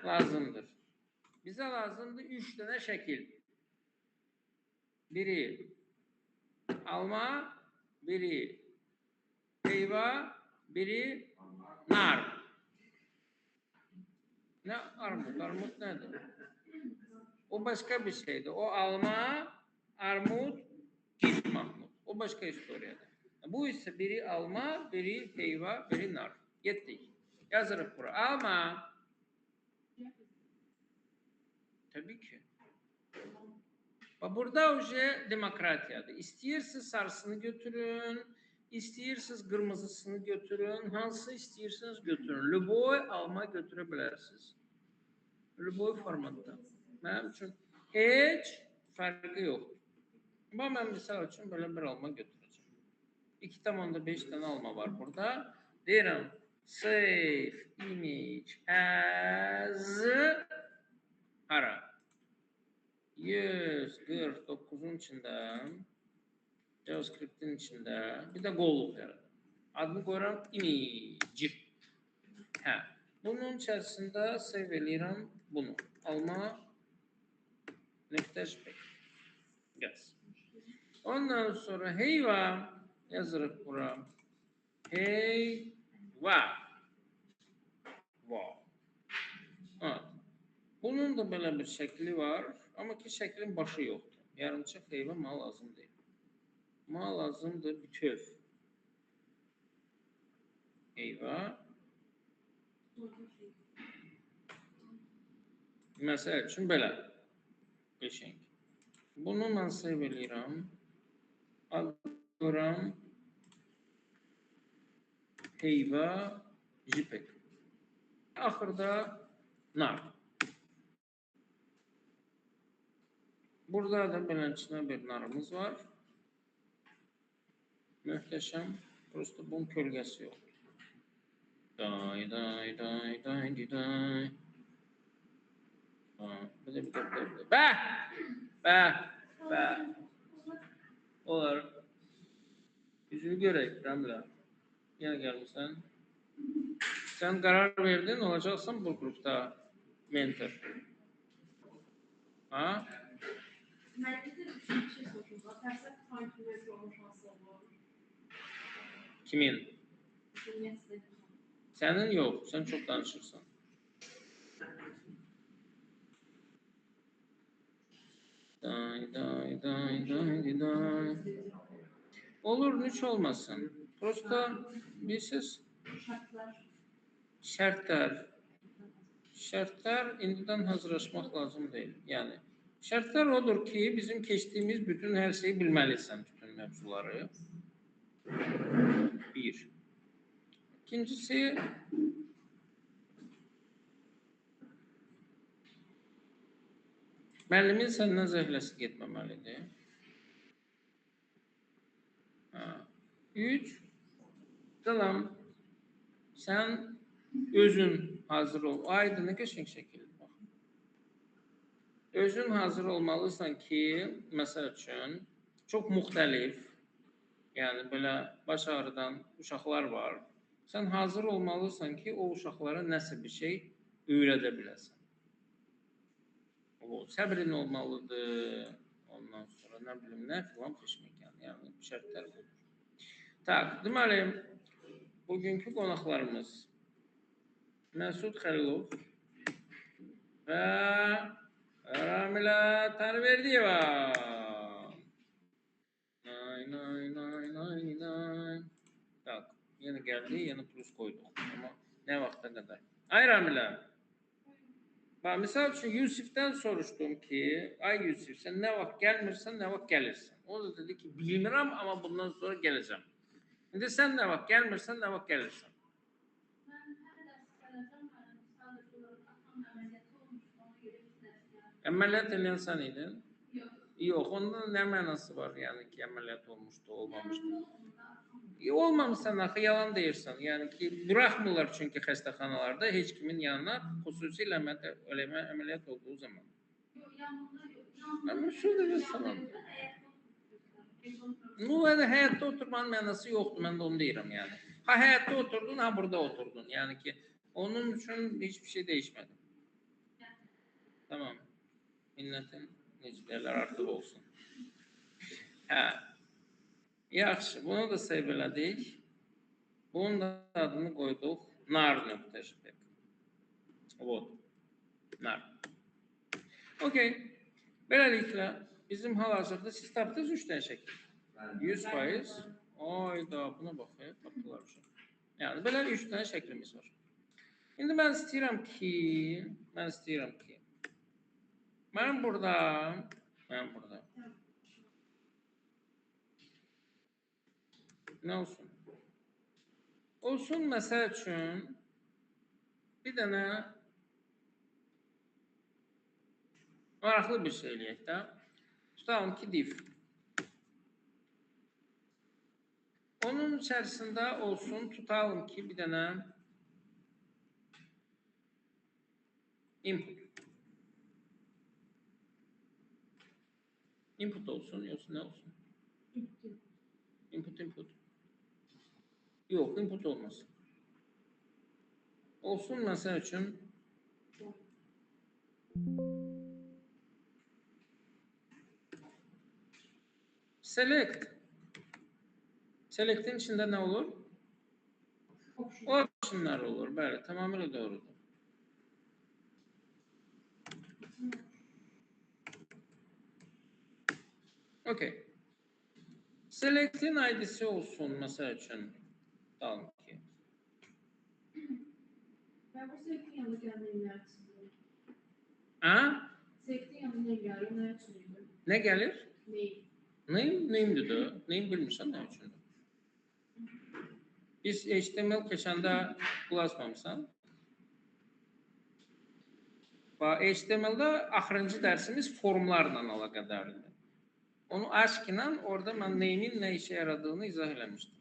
lazımdır. Bize lazımdır 3 tane şekil. Biri alma, biri meyve, biri nar. Ne armut? Armut nedir? O başka bir şeydi. O alma, armut, git Mahmut. O başka historiyadır. Bu ise biri alma, biri meyve, biri nar. Yettik. Yazırıq bura. Alma. Tabii ki. Burada уже demokratiyadır. İstəyirsiniz sarısını götürün, istəyirsiniz qırmızısını götürün, hansı istəyirsiniz götürün. Lüboy alma götürə bilərsiniz. Lüboy formatda. Mənim üçün heç fərqi yoxdur. Amma mən misal üçün belə bir alma götürəcəm. 2,5 dənə alma var burada. Deyirəm, save image as hara? 149'un içində, JavaScript'in içində bir də qovluq yaradım. Adını qoyuram image. Hə. Bunun içərisində save eləyirəm bunu. Alma nöqtə.jpg. Yaz. Ondan sonra heyva yazırıq bura. Heyva. Wow. Evet. Bunun da belə bir şəkli var. Amma ki şəklin başı yoxdur. Yarımçıq heyva mənə lazım deyil. Mənə lazımdır bütöv. Heyva. Məsəl üçün belə. Qəşəng. Bunu mən save eləyirəm. Adıram. Heyva. JPEG. Axırda nar. Burada da beləçinə bir narımız var. Möhtəşəm. Prosta bunun kölgəsi yoxdur. Day. Bir də. Bəh. Olar. Yüzünü görək, Rəmlə. Yenə gəlmirsən. Sən qərar verdin, olacaqsan bu qrupda mentor. Ha? Mərkəzdə bir şey soruşum var. Tərsə takip olma şansı var. Kimin? Sənin yox, sən çox danışırsan. Day. Olur, hiç olmasın. Prosta bilirsiniz şərtlər indidən hazırlaşmaq lazım deyil. Yəni şərtlər odur ki, bizim keçdiyimiz bütün hər şeyi bilməlisən, bütün mövzuları. Bir. İkincisi, müəllimin səndən zəhləsi getməməlidir. 3. Qalam, sən özün hazır ol. Ayda nə qəşəng şəkildə bax. Özün hazır olmalısan ki, məsəl üçün, çox müxtəlif, yəni belə baş ağrıdan uşaqlar var. Sən hazır olmalısan ki, o uşaqlara nəsə bir şey öyrədə biləsən. Səbrin olmalıdır. Ondan sonra nə bilim, nə filan peşmək yəni şərtlər budur. Tak, deməli, bugünkü qonaqlarımız Məsud Xəlilov və Ramilə Tanrıverdiyeva. Tak, yenə gəldi, yenə plus qoyduq. Amma nə vaxta qədər? Ay Ramilə. Bax, misal üçün Yusifdən soruşdum ki, ay Yusif, sən nə vaxt gəlmirsən, nə vaxt gəlirsən? O da dedi ki, bilmirəm, amma bundan sonra gələcəm. İndi sən nə vaxt gəlmirsən, nə vaxt gəlirsən? Mən hər dərs gələcəm, sadəcə olaraq atam əməliyyatı olmuşdu, ona görə istəyirəm. Əməliyyat eləyən sən idin? Yox. Yox, onda nə mənası var, yəni ki, əməliyyat olmuşdu, olmamışdı? Olmamışsan axı, yalan deyirsən. Yəni ki, buraxmırlar çünki xəstəxanalarda heç kimin yanına xüsusilə əməliyyat olduğu zaman. Yox, yanımda yox. Amma şöyle salam. Həyatda oturmanın mənası yoxdur, mən də onu deyirəm yəni. Ha həyatda oturdun, ha burada oturdun. Yəni ki, onun üçün hiçbir şey değişmedi. Tamam. Minnetin necələr artıq olsun. Hə. Yaxşı, bunu da save elədik. Bunun da adını qoyduq. nar.jpg. Вот. Nar. Okey. Beləliklə, bizim hal-hazırda siz tapdınız 3 dənə şəkil. 100%. Ayda, buna bax, tapdılar bir şey. Yəni, belə 3 dənə şəklimiz var. İndi mən istəyirəm ki, mənim burada, nə olsun? Olsun, məsəl üçün, bir dənə maraqlı bir şey eləyək də. Tutalım ki, div. Onun içərisində olsun, tutalım ki, bir dənə input. Input olsun, yoxsa nə olsun? Input. Yox, input olmasın. Olsun, məsəl üçün, select. Select'in içində nə olur? Optionlar olur, bəli, tamamilə doğrudur. Okey. Select'in ID'si olsun, məsəl üçün, tutalım ki. Ben bu select'in yanında geldiğim yer çiziyorum. Ha? Select'in yanında geldiğim yer çiziyorum. Nə gəlir? Name. Name'dir də. Name bilmirsən nə üçündür? Biz HTML keçəndə bulaşmamısan. HTML-də axırıncı dərsimiz formlarla əlaqədardır. Onu aşk ilə orada mən name'in nə işə yaradığını izah eləmişdim.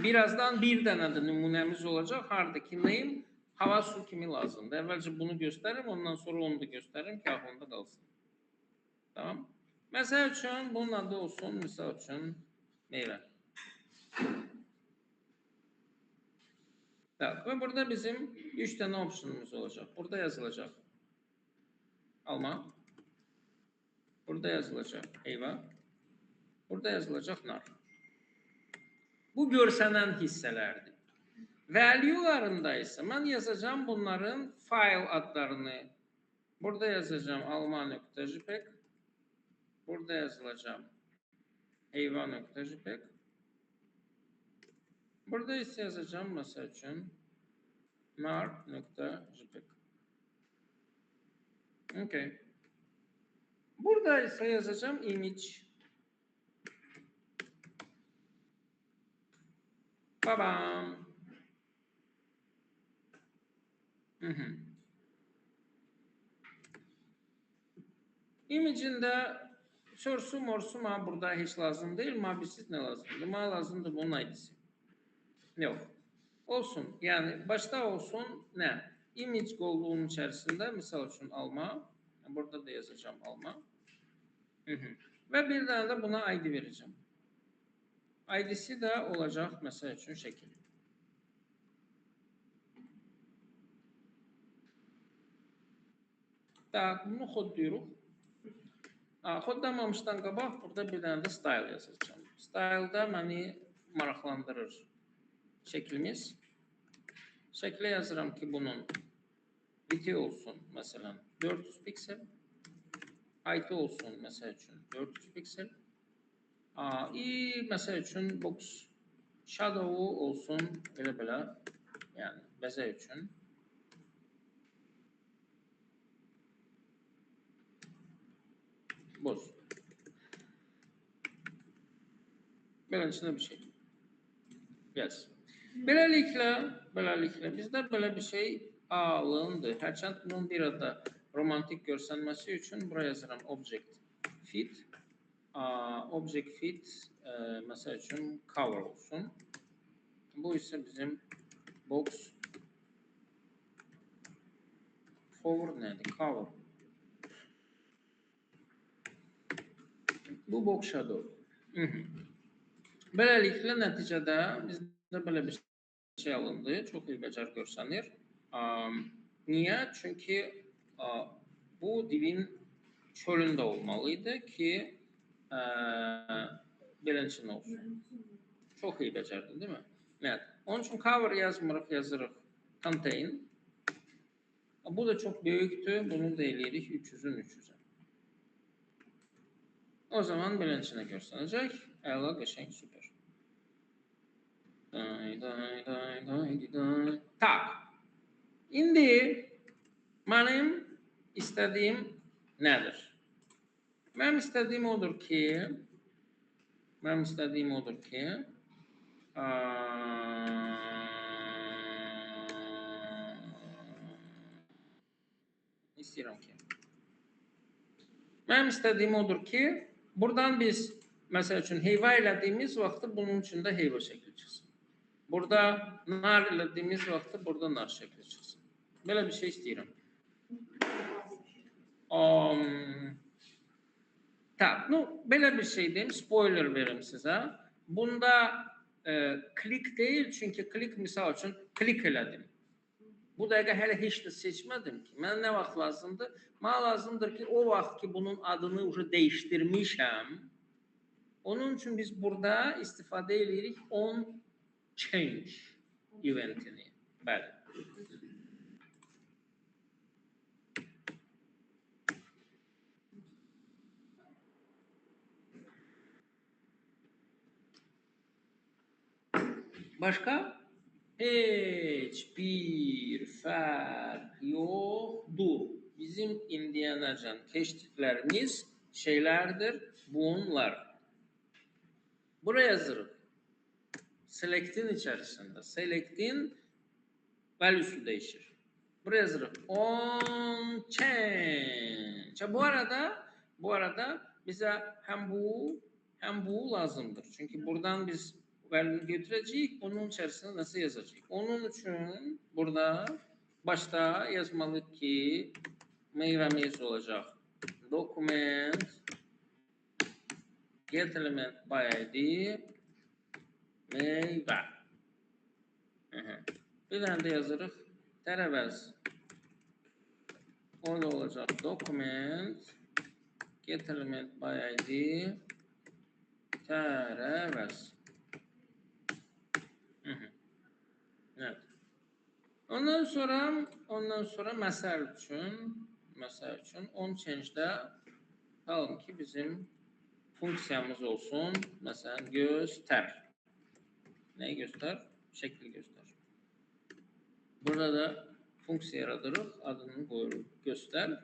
Birazdan bir dənə də nümunəmiz olacaq. Hardakı name hava su kimi lazımdır. Əvvəlcə bunu göstərim, ondan sonra onu da göstərim ki, aklında qalsın. Tamam. Məsəl üçün, bunun adı olsun, misal üçün, meyvə. Və burada bizim 3 dənə optionumuz olacaq. Burada yazılacaq alma. Burada yazılacaq heyva. Burada yazılacaq nar. Bu görsənən hissələrdir. Value'larında isə mən yazacağım bunların file adlarını. Burada yazacağım alma.jpg. Burada yazılacağım heyva.jpg. Burada ise yazacağım mesela için nar.jpg. Okay. Burada ise yazacağım image. Babam. Image'in de source'u morsu burada hiç lazım değil. Mabisiz ne lazımdır? Ma lazımdır bunun ID'si. Yok. Olsun. Yani başta olsun ne? Image olduğunun içerisinde misal için alma. Burada da yazacağım alma. Ve bir tane de buna ID vereceğim. ID'si de olacak mesela için şekil. Tak, bunu kod diyoruz. Kodlamamışdan qabaq burada bir dənə də style yazacağım. Style'da məni maraqlandırır şəklimiz. Şəklə yazıram ki, bunun width olsun, məsələn, 400 piksel. Height olsun, məsəl üçün, 400 piksel. Məsəl üçün, box shadow'u olsun, belə-belə, yəni, bəzək üçün. Boz. Beləliklə bir şey. Yes. Beləliklə bizdə belə bir şey alındı. Hərçənd bunun bir adı romantik görsənməsi üçün buraya yazıram object fit. Object fit məsəl üçün cover olsun. Bu isə bizim box forward nədir? Cover. Bu box shadow. Beləliklə nəticədə bizdə belə bir şey alındı. Çox ilbəcər görsənir. Niye? Çünkü bu dilin çölünde olmalıydı ki bilinçli olsun. Çok iyi becerdin değil mi? Evet. Onun için cover yazmırıq, yazırıq contain. Bu da çok büyüktü. Bunu da eleyirik 300'ün 300'e. O zaman bilinçine gösterecek. Əla, qəşəng, süper. Tak. İndi benim istediğim nedir? Benim istediğim odur ki istiyorum ki benim istediğim odur ki buradan biz mesela için heyva elədiyimiz vaxtı bunun için de heyva şekli çıksın. Burada nar elədiyimiz vaxtı burada nar şekli çıksın. Böyle bir şey istiyorum. Tak, böyle bir şey diyeyim, spoiler veririm size. Bunda klik değil, çünkü klik misal için klik elədim. Bu dəqiqə hələ heç də seçmədim ki. Mənə nə vaxt lazımdır? Mənə lazımdır ki, o vaxt ki bunun adını уже değiştirmişəm. Onun için biz burada istifadə edirik on change eventini. Bəli. Başka? Hiçbir fərq yoxdur. Bizim indiyənəcən keçdiklərimiz şeylərdir bunlar. Buraya yazırıq. Select'in içerisinde. Select'in value'su değişir. Buraya yazırıq. On change. Bu arada bize hem bu lazımdır. Çünkü buradan biz value götürəcəyik. Onun içerisinde nasıl yazacağıq? Onun için burada başta yazmalıyıq ki meyvemiz olacaq. Document get element by id meyve. Bir tane de yazırıq. Tərəvəz. O da olacaq. Document get element by id tərəvəz. Evet. Ondan sonra məsəl üçün on change-də qalın ki bizim funksiyamız olsun. Məsələn göstər. Neyi göstər? Şekli göstər. Burada da funksiya yaradırıq. Adını qoyuruq. Göstər.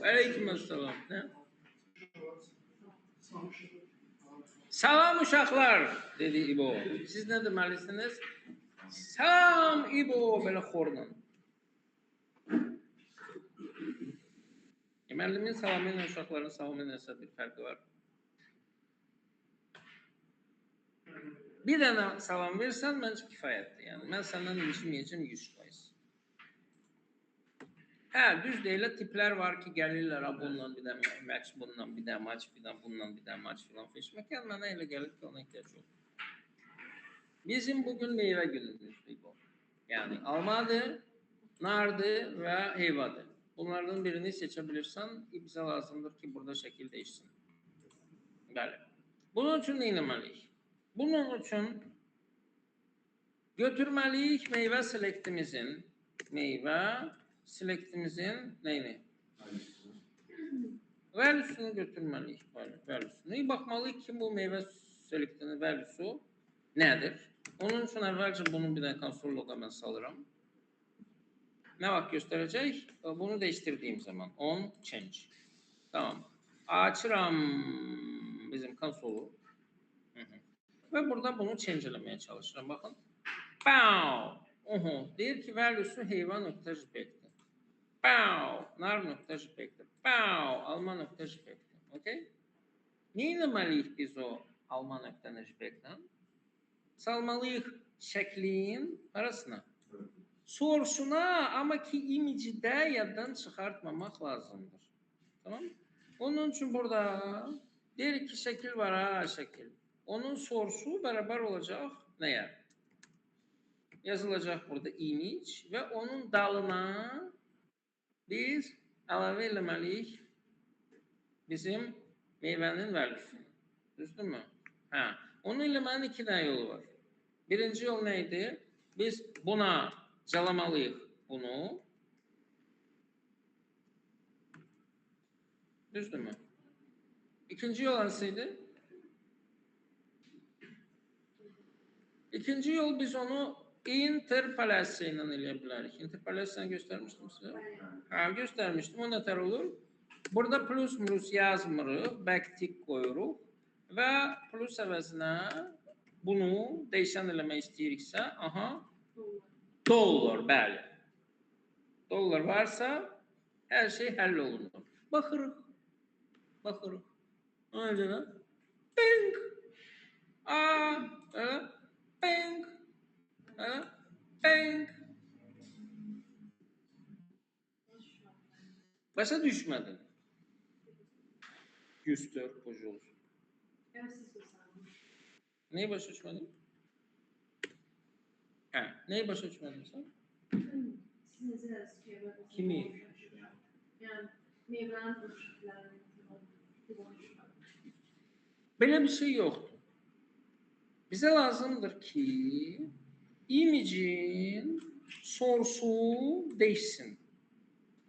Aleykümselam. Salam uşaqlar, dedi İbo. Siz ne deməlisiniz? Salam İbo, belə xorla. Müəllimin salamı ilə uşaqların salamı ilə bir fərqi var. Bir dənə salam versən, məncə kifayətdir. Yəni, mən səndən ilişməyəcəm 100%. Hə, düz deyilə tiplər var ki, gəlirlər, bundan bir dənə match, bundan bir dənə match, bundan bir dənə match filan seçmək. Yəni, mənə elə gəlir ki, ona ehtiyac yoxdur. Bizim bugün meyvə günümüzdür bu. Yəni, almadır, nardır və heyvadır. Bunlardan birini seçə bilirsən, bizə lazımdır ki, burada şəkil değişsin. Bəli. Bunun üçün nə etməliyik? Bunun üçün götürməliyik meyvə selektimizin neyini? Value'sunu götürməliyik. Value'sunu. Baxmalıyıq ki, bu meyvə selektinin value'su nədir? Onun üçün əvvəlcə bunu bir dənə konsol loqa mən salıram. Nə vaxt göstərəcək? Bunu değiştirdiğim zaman. On change. Tamam. Açıram bizim konsolu. Ve burada bunu change eləməyə çalışıram. Baxın. Pow! Oho. Deyir ki, value'su heyva.jpeg'dir. Pow. Nar.jpeg'dir. Pow. Alma.jpeg'dir. Okey? Ne etməliyik biz o alma.jpeg'dən? Salmalıyıq şəklin arasına. Source'una ama ki image de yaddan çıxartmamaq lazımdır. Tamam? Onun için burada deyir ki şəkil var ha şəkil. Onun source'u beraber olacaq nəyə? Yazılacaq burada image ve onun dalına biz əlavə eləməliyik bizim meyvənin value'sunu. Düzdür mü? Ha. Onu eləmənin iki tane yolu var. Birinci yol neydi? Biz buna calamalıyıq bunu. Düzdür mü? İkinci yol hansıydı? İkinci yol biz onu interpolasya ilə eləyə bilərik. Interpolasyanı göstermiştim size. Ha, göstermiştim. O nətər olur? Burada plus minus yazmırıq, backtick koyuruq və plus əvəzinə bunu dəyişən eləmək istəyiriksə, aha, dollar, bəli. Dollar varsa hər şey həll olunur. Baxırıq. Baxırıq. Öyle de. Bing. Bing. Bing. Başa düşmedin. Göster hoca olsun. Neyi başa düşmedin? Ha, neyi başa düşmedin sen? Kimi? Yani meyvelerin ölçütlerini. Böyle bir şey yoktu. Bize lazımdır ki image'in source'u değişsin.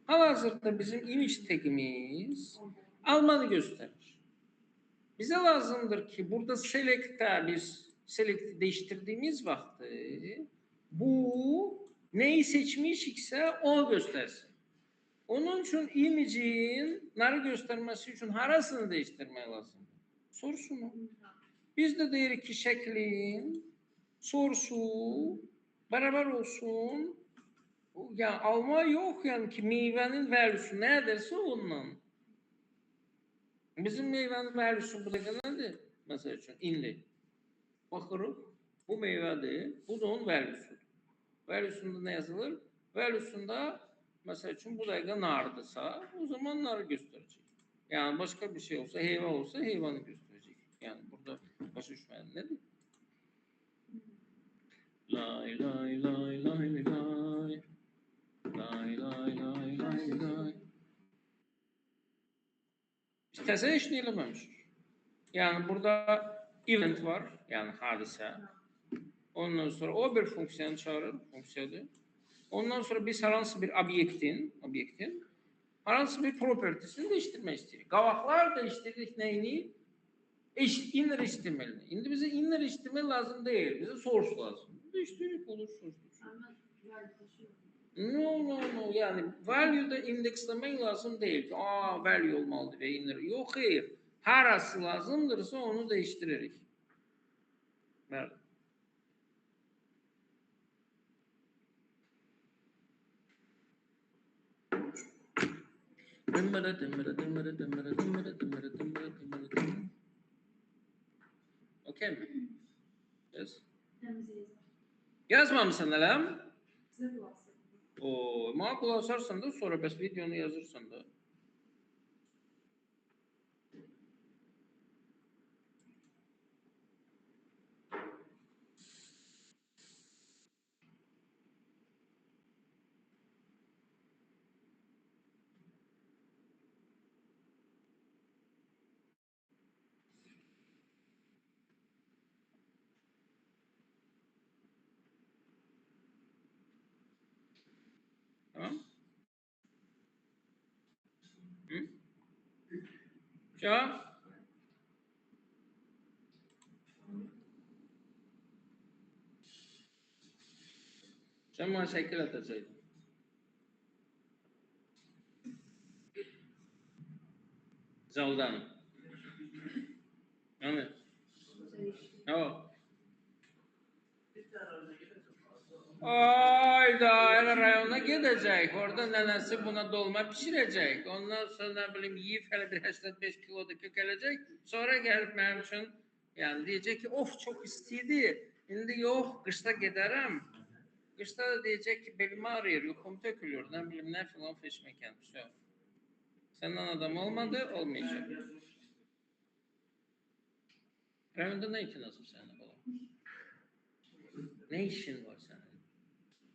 Hal-hazırda bizim image tagimiz Almanı gösterir. Bize lazımdır ki burada select'te biz select'i değiştirdiğimiz vakti bu neyi seçmişikse o göstersin. Onun için image'in narı göstermesi için harasını değiştirmeye lazım. Source'unu. Biz de deyirik ki şeklin source'u beraber olsun. Yani alma yok yani ki meyvenin value'su neredeyse ondan. Bizim meyvenin value'su burada nedir? Mesela için indi. Bakırıq bu meyvedir. Bu da onun value'sudur. Value'sunda ne yazılır? Value'sunda mesela için bu da nardırsa o zaman narı gösterecek. Yani başka bir şey olsa heyva olsa heyvanı gösterecek. Yani burada başa düşmeyen nedir? Lay lay lay lay lay. Lay lay lay lay lay. Biz təzə işini eləməmişik. Yani burada event var, yani hadise. Ondan sonra o bir fonksiyanı çağırır, fonksiyadır. Ondan sonra biz herhangi bir obyektin herhangi bir propertisini değiştirmək istəyirik. Qavaqlar değiştirdik neyini? Inner HTML'ini. İndi bize inner HTML lazım değil, bize source lazım. Değiştirdik olur source. No. Yani value'da indekslemek lazım değil. Value olmalıdır ve inner. Yok hayır. Harası lazımdırsa onu değiştirerek. Evet. Okey mi? Yes. Yazmamışsın lan. O makul asarsan da sonra bes videonu yazırsan da. Tamam? Hı? Ya? Sen bana şekil atacaktın. Zaldan. Yani. O. Ayda elə rayona gedəcək. Orada nənəsi buna dolma pişirəcək. Ondan sonra nə bilim yeyib hələ bir 85 kilo da kökələcək. Sonra gəlib mənim üçün yəni deyəcək ki, of çox istiydi. İndi yox, qışda gedərəm. Qışda da deyəcək ki, belim ağrıyır, yuxum tökülür, nə bilim nə filan feşməkən. Səndən adam olmadı, olmayacaq. Rayonda nə için nasıl səninlə bala? Ne işin var senin?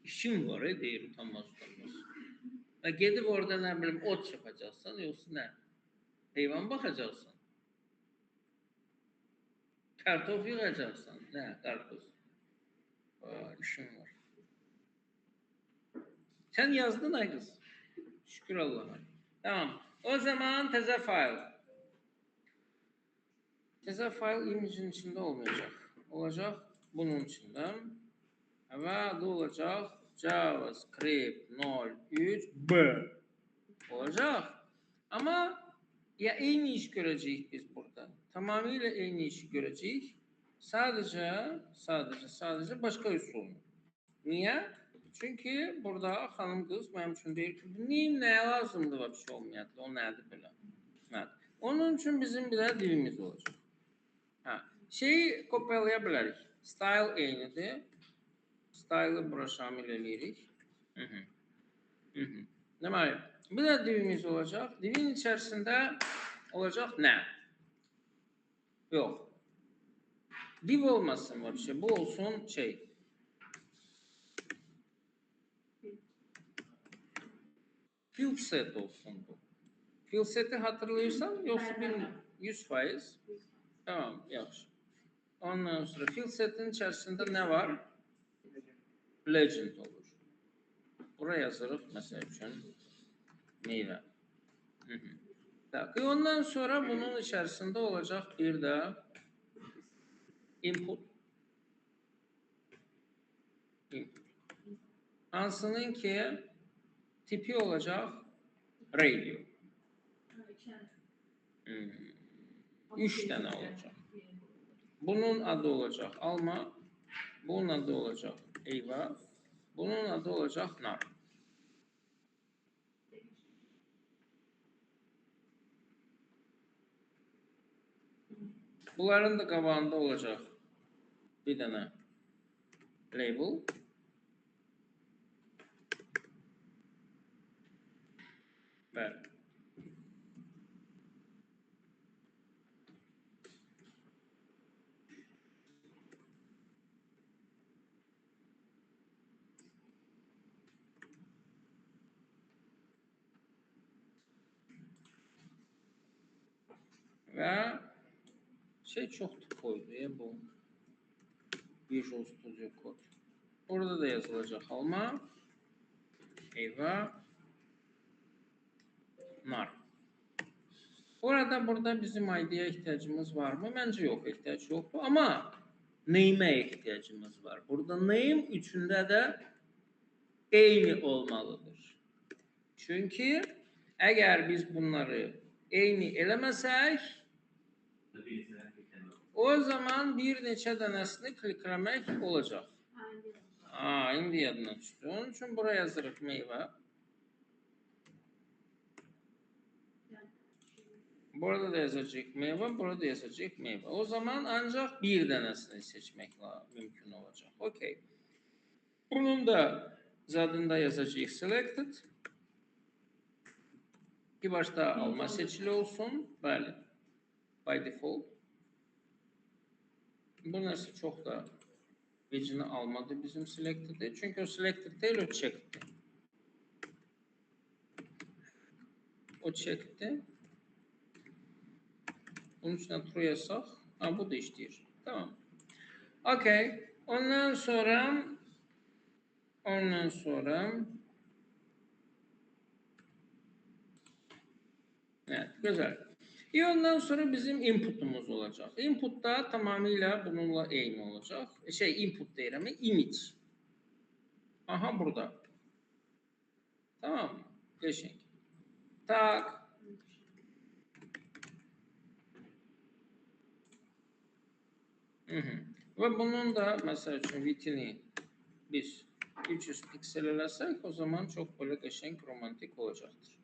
İşin var deyir utanmaz. Ve gidip orada ne bileyim ot yapacaksın yoksa ne? Hayvan bakacaksın. Kartof yığacaksın. Ne? Karpuz. İşin var. Sen yazdın ay kız. Şükür Allah'a. Tamam. O zaman teze file. Teze file image'in içinde olmayacak. Olacak bunun içinde. Ve adı olacak JavaScript 03B. Olacak. Ama ya aynı iş göreceğiz biz burada. Tamamıyla aynı işi göreceğiz. Sadece başka üsulunu. Niye? Çünkü burada hanım kız benim için deyir ki, bu neye lazımdı var bir şey olmayatlı, o nədir belə. Evet. Onun için bizim bir de dilimiz olacak. Şeyi kopyalaya bilərik. Style eynidir. Style'ı bura şamil edirik. Deməli, bir de divimiz olacak. Divin içerisinde olacak ne? Yok. Div olmasın var bir şey. Bu olsun şey. Field set olsun bu. Field seti hatırlıyorsan yoksa bilmiyorum. 100%. Tamam, yaxşı. Ondan sonra field setin içerisinde ne var? Legend olur. Buraya yazırıq mesela için meyve. Ondan sonra bunun içerisinde olacak bir de input. Hansının ki tipi olacak radio. 3 tane olacak. Bunun adı olacak alma. Bunun adı olacak eyvah. Bunun adı olacak nar. Bunların da qabağında olacak bir tane label. Bəli. Və şey çox koydu ya bu. Visual Studio Code. Orada da yazılacak alma. Eyvah. Nar. Burada bizim ID'ye ihtiyacımız var mı? Bence yok, ihtiyaç yoktu ama name'e ihtiyacımız var. Burada name üçünde de aynı olmalıdır. Çünkü eğer biz bunları aynı eləməsək, o zaman bir neçə dənəsini klikləmək olacaq. İndi yadına düşdü. Onun için buraya yazırıq meyve. Burada da yazacak meyve, burada yazacak meyve. O zaman ancak bir tanesini seçmek mümkün olacak. Okey. Bunun da zadında yazacak selected. Bir başta alma seçili olsun. Bəli. By default. Bu nəsə çox da vecini almadı bizim selected'i. Çünkü o selected değil, o check'ti. O check'ti. Bunun için true yazsaq. Bu da işləyir. Tamam. Okey. Ondan sonra evet, güzel. Ondan sonra bizim inputumuz olacak. Input da tamamıyla bununla aynı olacak. Input değil ama image. Aha burada. Tamam mı? Geçin. Tak. Ve bunun da mesela için vitini biz 300 piksel eləsək, o zaman çox böyle qəşəng, romantik olacaqdır.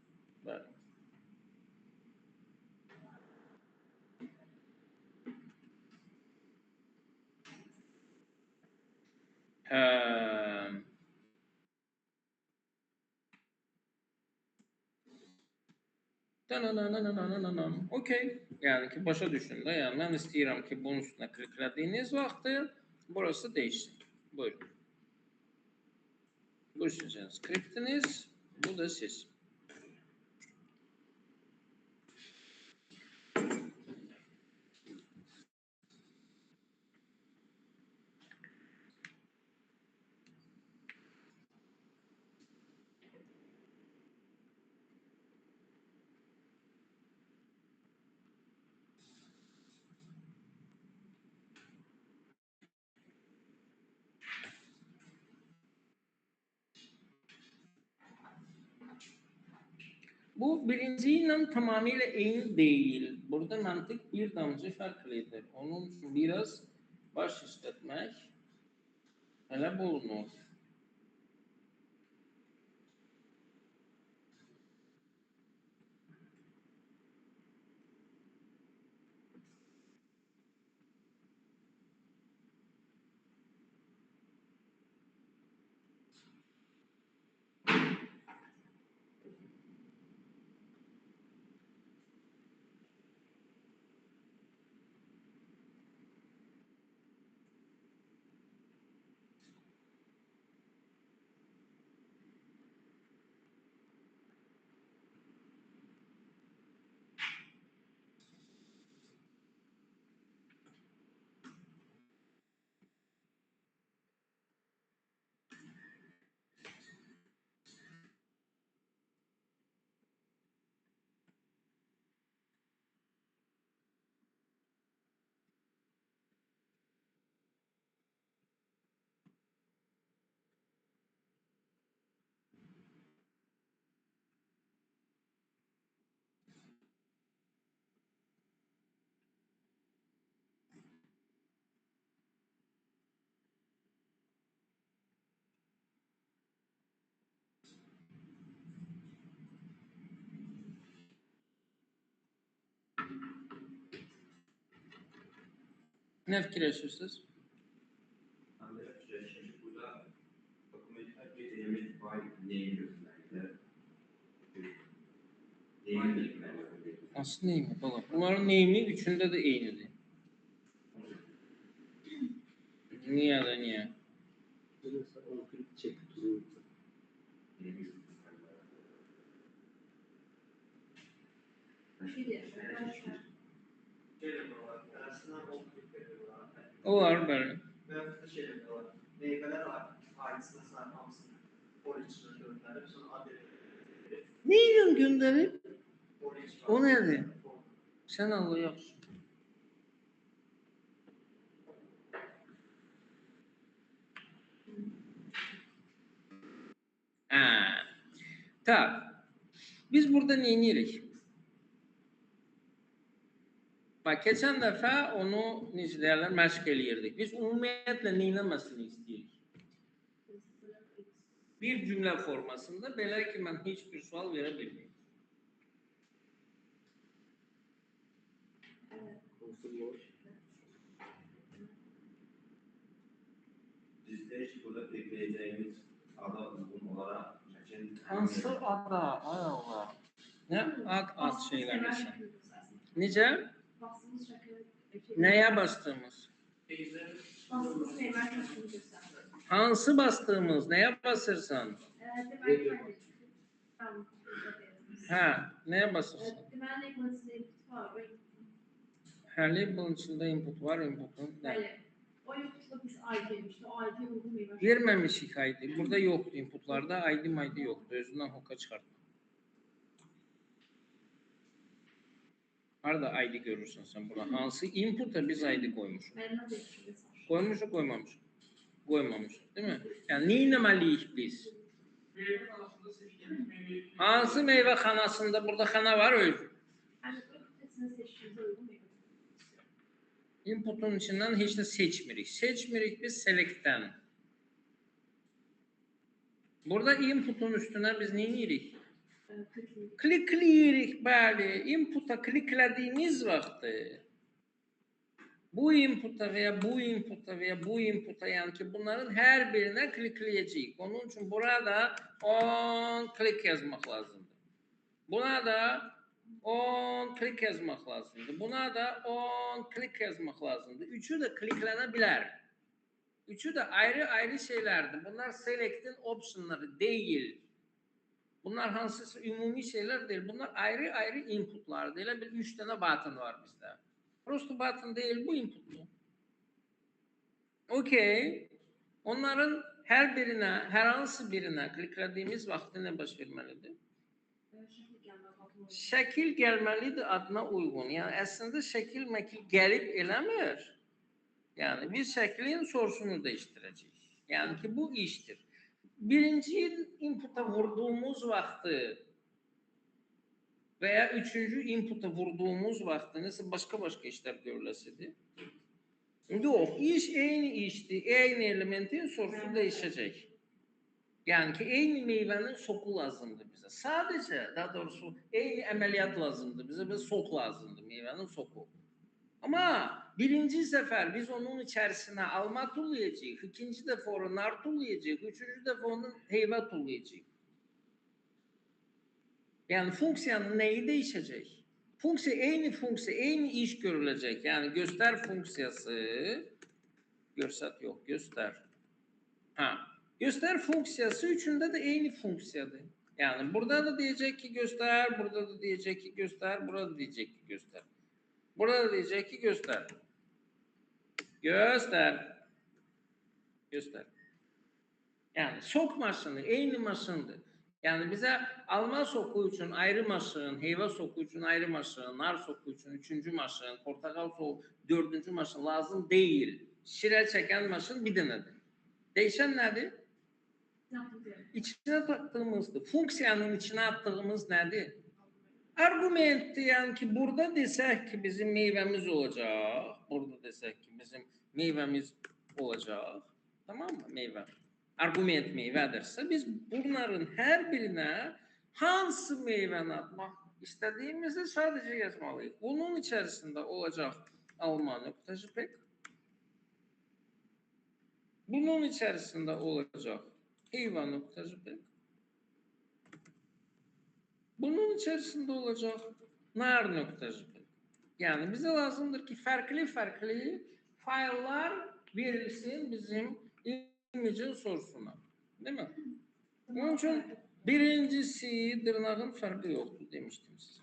Bəli. Okey. Yəni ki, başa düşün də. Yəni mən istəyirəm ki, bunun üstünə kliklədiyiniz vaxtı burası değişsin. Buyurun. Bu sizin skriptiniz, bu da siz. Bu birinciyle tamamıyla eyni değil. Burada mantık bir damcı farklıdır. Onun için biraz baş işletmek hele bulunur. Ne fikirləşirsiniz? Ben de şimdi burada dokumenter bir element var neyim gözlerinde. Neyim gözlerinde. Aslında neymi? Bala. Bunların neymi üçündə də eynidir. Niyə də niyə? Mesela onu kırıp çek tutuyor. O var bəli. Meyveler var. Ailesine sahip hamsın. Orange'ına gönderip sonra adresi. Neyle gönderip? Orange O nerede? Sen anlıyorsun. Tabii. Biz burada ne inirik? Bak geçen defa onu necələrlər məşq eləyirdik. Biz ümumiyyətlə nə eləməsini istəyirik? Bir cümlə formasında belə ki, mən heç bir sual verə bilməyim. Bizde hiç burada bekleyeceğimiz ada uygun olarak Hansı ada? Ay Allah. Nə ad az şeylərləsin. Necə? Bastığımız şarkı. Nəyə bastığımız? Bastığımız meyve şarkını gösterdi. Hansı bastığımız? Nəyə basırsan? Temel Tamam. Hə, nəyə basırsan? Temel ekmanısında input var. Hə, label'ın içində input var, inputun. Bəli. O inputla biz ID demişdi. O ID uygun meyve. Verməmişik ID. Burada yoxdur inputlarda. ID yoxdur. Özündən hoka çıxartma. Harada ID görürsən sən burada? Hansı input'a biz ID qoymuşuq? Məndən değişik. Qoymuşuq, qoymamışıq. Qoymamışıq, değil mi? Yəni, nə etməliyik biz? Hansı meyvə xanasında? Burada xana var özü. Yani ötesini seçtiğimize uygun meyve. Inputun içindən heç nə seçmirik. Seçmirik biz select'dən. Burada input'un üstüne biz ne yirik? Klikli. Klikleyirik, bəli. Input'a kliklediğimiz vakti bu input'a veya bu input'a veya bu input'a, yani ki bunların her birine klikleyeceğiz. Onun için burada 10 klik yazmak lazımdır. Buna da 10 klik yazmak lazımdır. Buna da 10 klik yazmak lazımdır. Üçü de kliklenebilir. Üçü de ayrı ayrı şeylerdir. Bunlar select'in optionları değil. Bunlar hansısa ümumi şeyler değil. Bunlar ayrı ayrı inputlardır. Elə bir 3 tane button var bizde. Prosto button değil, bu inputlu. Okey. Onların her birine, her hansı birine kliklediğimiz vakti ne baş vermelidir? Şəkil gəlməlidir adına uyğun. Yəni əslində şəkil məkil gəlib eləmir. Yəni biz şəklin source'unu dəyişdirəcəyik. Yəni ki bu işdir. Birinci input'a vurduğumuz vaxtı veya üçüncü input'a vurduğumuz vaxtı nəsə başqa işlər görüləsidir. Yox, iş eyni işdir. Eyni elementin source'u dəyişəcək. Yani ki eyni meyvenin soku lazımdı bize. Sadece, daha doğrusu eyni əməliyyat lazımdı bize ve sok lazımdı, meyvenin soku. Ama birinci sefer biz onun içerisine alma tullayacağız, ikinci defa onu nar tullayacağız, üçüncü defa onu heyva tullayacağız. Yani fonksiyanın neyi değişecek? Fonksiya eyni iş görülecek. Yani göster fonksiyası, görsat yok, göster. Göster fonksiyası üçünde de eyni fonksiyadır. Yani burada da diyecek ki göster, burada da diyecek ki göster, burada da diyecek ki göster. Burada da diyecek ki göster. Göster. Göster. Yani sok maşını, eyni maşındır. Yani bize alma soku için ayrı maşın, heyva soku için ayrı maşın, nar soku için üçüncü maşın, portakal soku dördüncü maşın lazım değil. Şirə çeken maşın bir denedir. Değişen nedir? İçine taktığımızdır. Fonksiyanın içine attığımız nedir? Argumentdir. Yani ki burada desek ki bizim meyvemiz olacak. Burada desek ki bizim meyvemiz olacak. Tamam mı? Meyve. Argument meyvedirse biz bunların her birine hansı meyveni atmak istediğimizi sadece yazmalıyız. Bunun içerisinde olacak alma.jpg. Bunun içerisinde olacak heyva.jpg. Bunun içerisinde olacak nar.jpg. Yani bize lazımdır ki farklı failler verilsin bizim image'in source'una. Değil mi? Onun için birincisi dırnağın farkı yoktu demiştim size.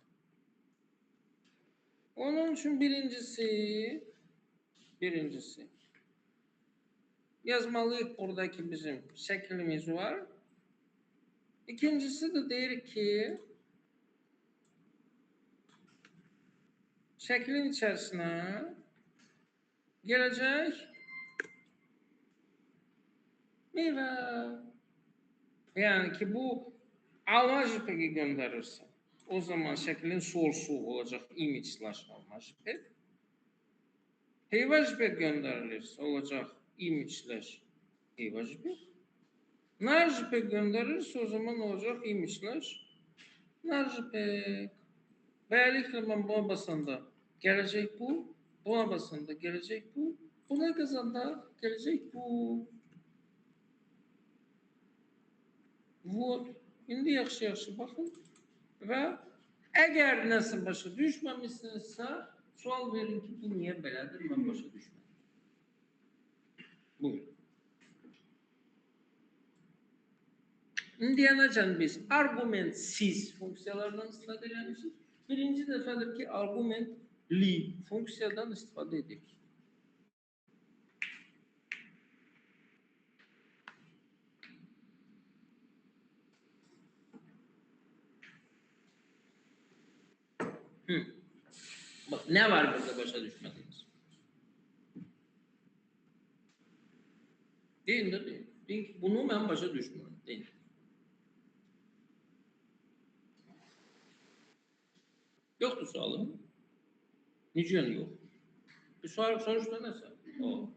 Onun için birincisi yazmalıyıq buradaki bizim şeklimiz var. İkincisi de deyir ki şeklin içerisine gelecek meyve. Yani ki bu alma JPEG'i gönderirse o zaman şeklin source'u olacak image/alma.jpg. Heyva JPEG gönderilirse olacak image/heyva.jpg. Nar JPEG gönderilirse o zaman olacak image/nar.jpg. Böylelikle ben buna basanda gelecek bu, buna basanda gelecek bu, buna kazanda gelecek bu. Вот. İndi yaxşı bakın. Ve eğer nasıl başa düşmemişsinizse sual verin ki bu niye belədir, ben başa düşmedim. Buyurun. İndiyanacan biz argumentsiz fonksiyalardan istifadə edirik. Birinci dəfədir ki argumentli fonksiyadan istifadə edirik. Bak ne var burada başa düşmediniz? Deyin de deyin. Deyin ki bunu ben başa düşmüyorum. Deyin. Yoktu sualım. Niçin yok? Bir sonuçta neyse. O.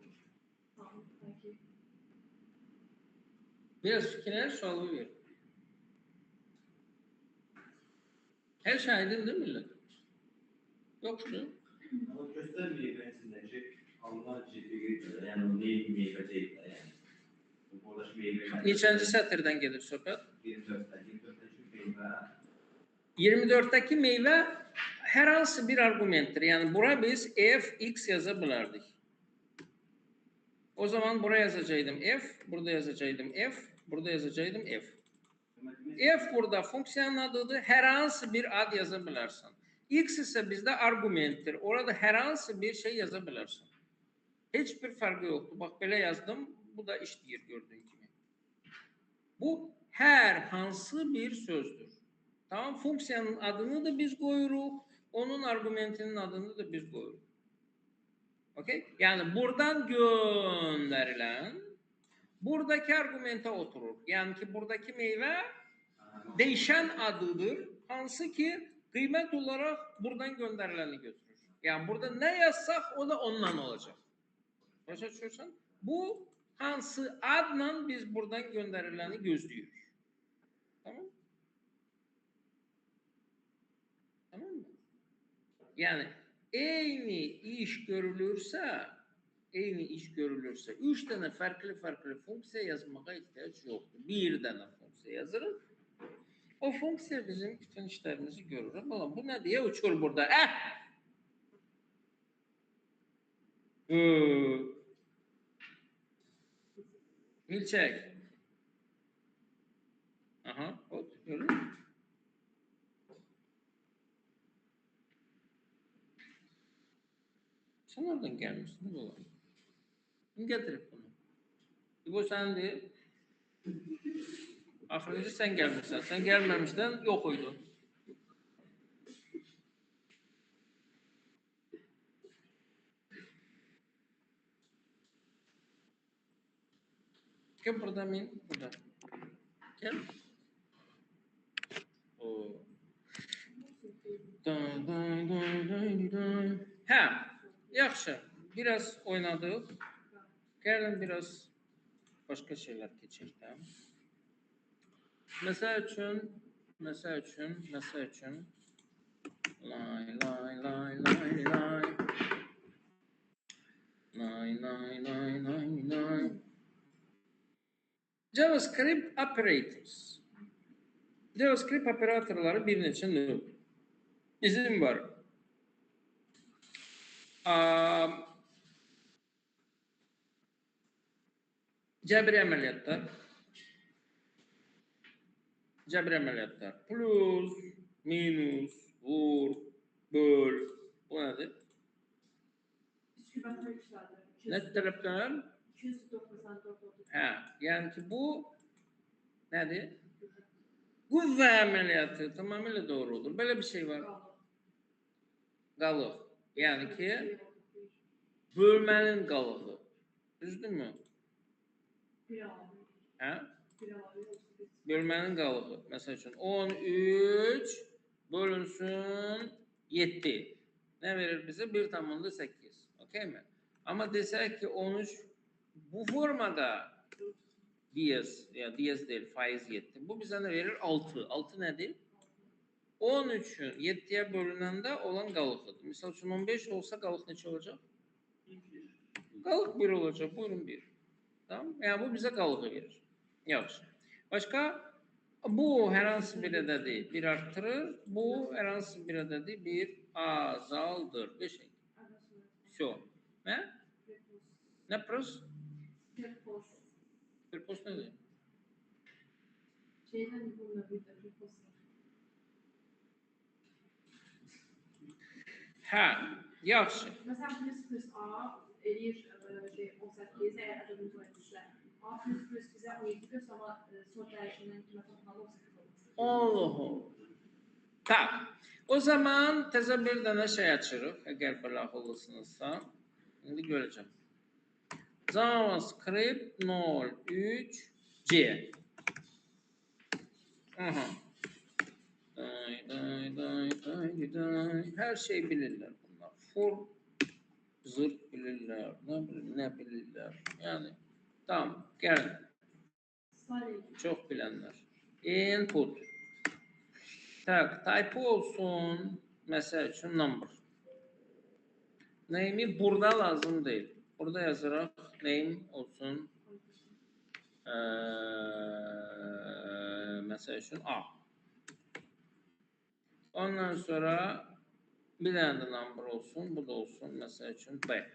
Biraz fikirler sualı ver. Her şey aydın değil mi millet? Yoktu. Ama göstermiyor ben size. Alman ciddi yani o neyin meyve değil yani. Buradaki meyve. Neçənci sətirdən gedir söhbət? 24'ten çünkü meyve. 24'deki meyve her hansı bir argumenttir. Yani buraya biz f, x yazabilirdik. O zaman buraya yazacaktım f, burada yazacaktım f, burada yazacaktım f. F burada fonksiyanın adıdır. Her hansı bir ad yazabilirsin. X ise bizde argumenttir. Orada her hansı bir şey yazabilirsin. Hiçbir farkı yoktu. Bak böyle yazdım. Bu da işleyir gördüğün gibi. Bu her hansı bir sözdür. Tamam, fonksiyanın adını da biz koyuruz. Onun argumentinin adını da biz koyuruz. Okay? Yani buradan gönderilen buradaki argumente oturur. Yani ki buradaki meyve değişen adıdır. Hansı ki kıymet olarak buradan gönderileni götürür. Yani burada ne yazsak o da ondan olacak. Başa düşürsən? Bu hansı adla biz buradan gönderileni gözlüyoruz. Tamam? Tamam mı? Yani eyni iş görülürse 3 tane farklı fonksiya yazmağa ihtiyaç yoktur. Bir tane fonksiya yazırız. O fonksiya bizim bütün işlerimizi görür. Bakalım bu ne diye uçur burada? Milçek. Aha, gördün mü? Sen oradan gelmişsin. Ne olur? Kim getirip bunu? Bu sendi. Axırıncı sen gelmişsin. Sen gelmemişten yok oydu. Kim burada min? Burada. Gel. Ha, yaxşı. Biraz oynadık. Gelin biraz başka şeyler geçelim. Mesela üçün lay. JavaScript operators. JavaScript operatorları bir neçə növ. Bizim var. Cəbri əməliyyatlar. Plus, minus, vur, böl. Bu nədir? Nə tərəfdən? 294. Hə, yəni ki bu nədir? Qüvvə əməliyyatı tamamilə doğrudur. Belə bir şey var. Qalıq. Yəni ki bölmənin qalığı. Düzdürmü? Hə? Bölmənin qalığı. Məsəl üçün 13 bölünsün 7. Nə verir bizə? 1,8. Okey mi? Amma desək ki 13 bu formada diyez, ya diyez deyil, faiz 7. Bu bizə nə verir? 6. 6 nədir? 13'ün 7'ye bölünəndə olan qalıqıdır. Misal üçün 15 olsa qalıq neçə olacaq? Qalıq 1 olacaq. Buyurun 1. Tamam? Yani bu bize qalığı verir. Yaxşı. Başka? Bu hər hansı bir ədədi bir artırır. Bu hər hansı bir ədədi bir azaldır. Beşik. Все. Ne? Ne pros? Perpos nedir? Şeyden bununla bir de prepost. Hə, yaxşı. Mesela plus A eləyir 18 eğer adımız oynamışlar. A bize 17 göz ama son dəyişindən kimə toxunalı 18 olmuş. Allah. Tak. O zaman təzə bir dənə şey açırıq. Əgər belə ağıllısınızsa. İndi görəcəm. JavaScript 03C. Aha. Her şey bilirler bunlar. For zırt bilirler. Ne bilirler. Yani tamam. Gelin. Silent. Çok bilenler. Input. Tak, type olsun. Mesela için number. Name'i burada lazım değil. Burada yazarak name olsun. Mesela için A. Ondan sonra bir tane de number olsun. Bu da olsun. Mesela için B.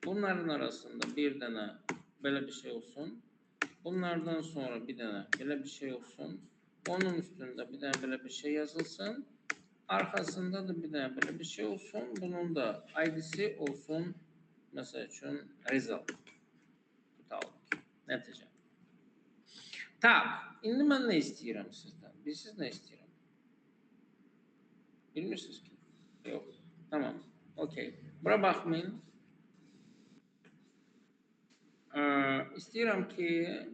Bunların arasında bir tane böyle bir şey olsun. Bunlardan sonra bir tane böyle bir şey olsun. Onun üstünde bir tane böyle bir şey yazılsın. Arkasında da bir tane böyle bir şey olsun. Bunun da ID'si olsun. Mesela için result. Netice. Tak. Şimdi ben ne istiyorum sizden? Siz ne istiyorum? Bilmirsiniz ki. Yok. Tamam. Okey. Bura bakmayın. İstiyorum ki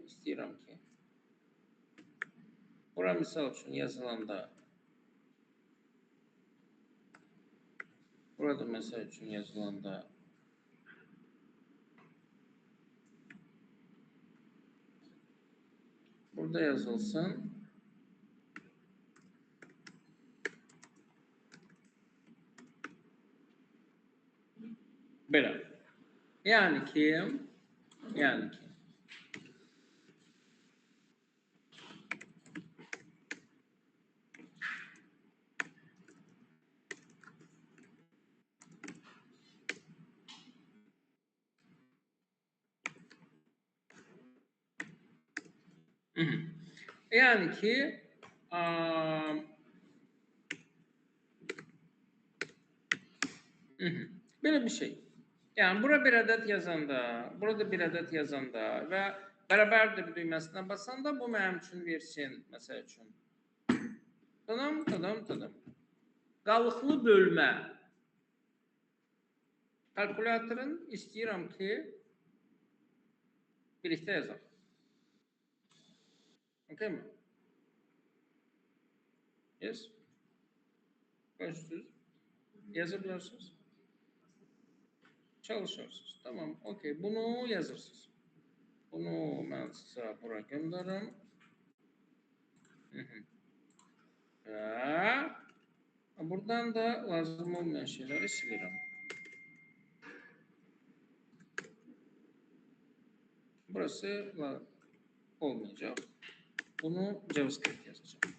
bura misal için yazılanda burada mesela için yazılanda burada yazılsın. Böyle. Yani ki Hı hı. Yani ki böyle bir şey. Yani burada bir adet yazanda, burada bir adet yazanda ve beraber bir düğmesine basanda bu benim için versin mesela için. Tamam. Qalıqlı bölmə. Kalkulatorun istiyorum ki birlikte yazalım. Okey mi? Yes. Görüşürüz. Yazabilirsiniz. Çalışırsınız. Tamam. Okey. Bunu yazırsınız. Bunu ben size buraya gönderirim. Buradan da lazım olmayan şeyleri silerim. Burası olmayacak. Bunu JavaScript yazacağım.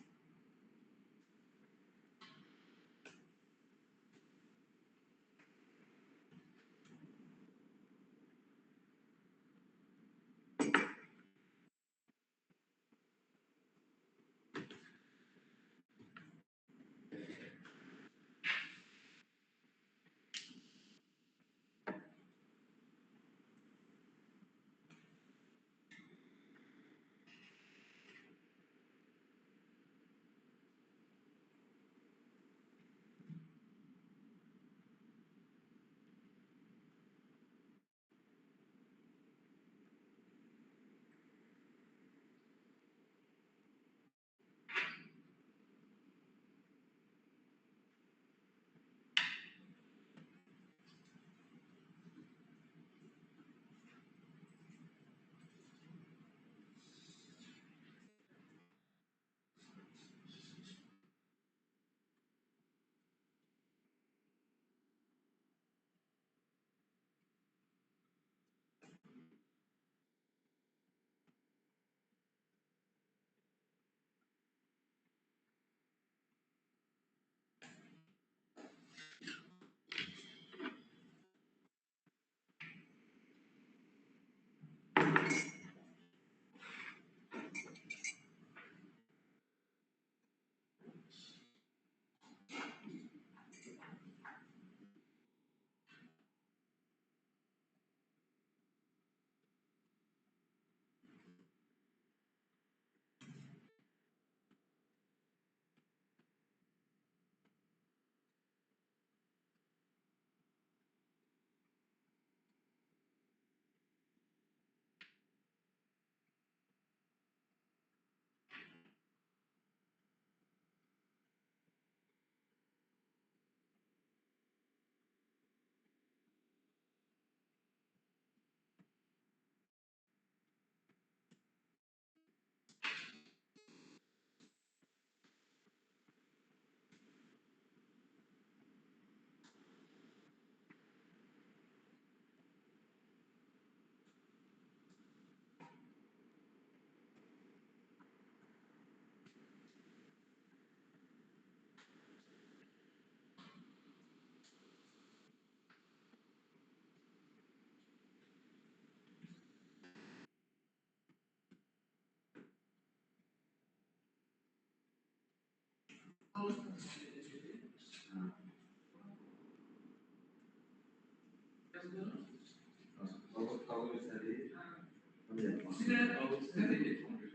Kavga gösterdiği.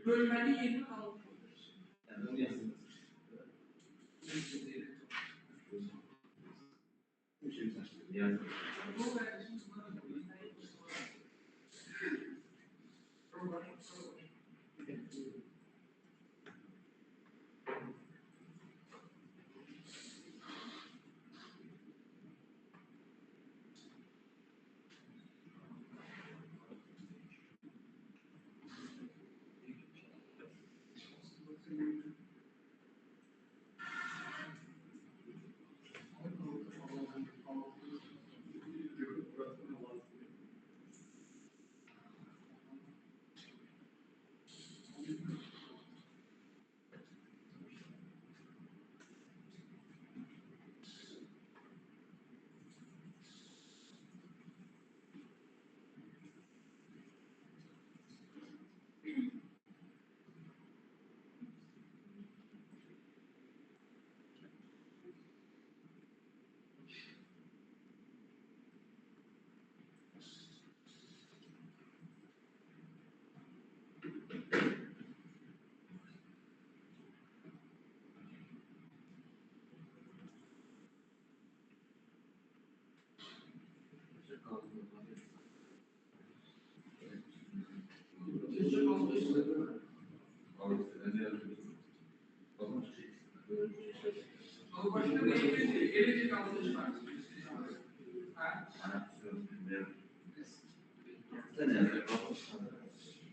Bölmeli yerini kalıp. Yani onu yazın. Yani.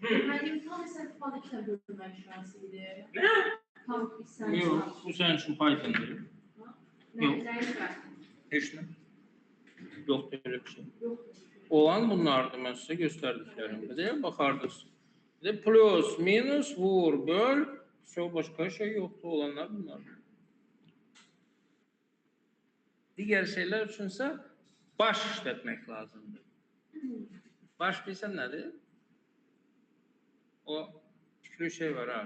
Benim tam hesaplaşma bölümü şansıydı. Ne? Tam bir sen. Yok, bu senin için Python'dır. Yok. Heç nə. Yoxdur öyle bir şey. Olan bunlardı mən sizə göstərdiklərim. Bir də baxardınız. Bir də plus, minus, vur, böl. Başqa şey yoxdur. Olanlar bunlar. Digər şeylər üçünsə baş işlətmək lazımdır. Baş bilsən nədir? O tüklü şey var ha.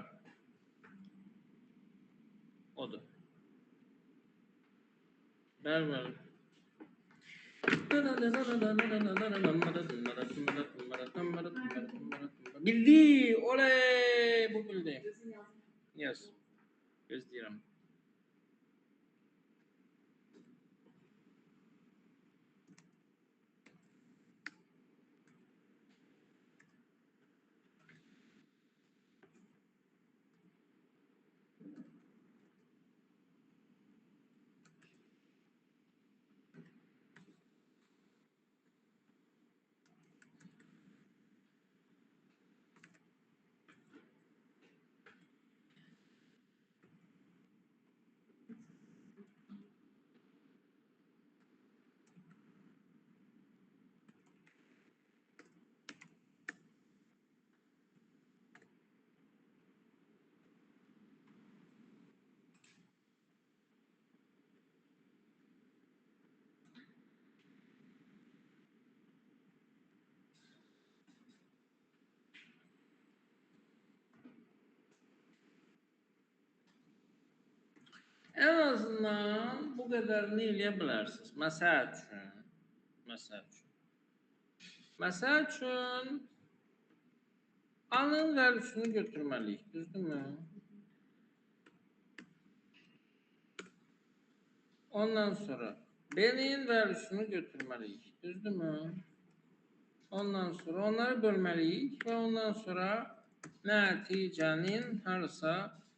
Odur. Bəli. Bildi. Oley. Bu bildi. Yes. Gözləyirəm. En azından bu qədərini eləyə bilərsiniz. Məsəl üçün A-nın vəlusunu götürməliyik, düzdürmü? Ondan sonra B-nin vəlusunu götürməliyik, düzdürmü? Ondan sonra onları bölməliyik və ondan sonra nəticənin harasa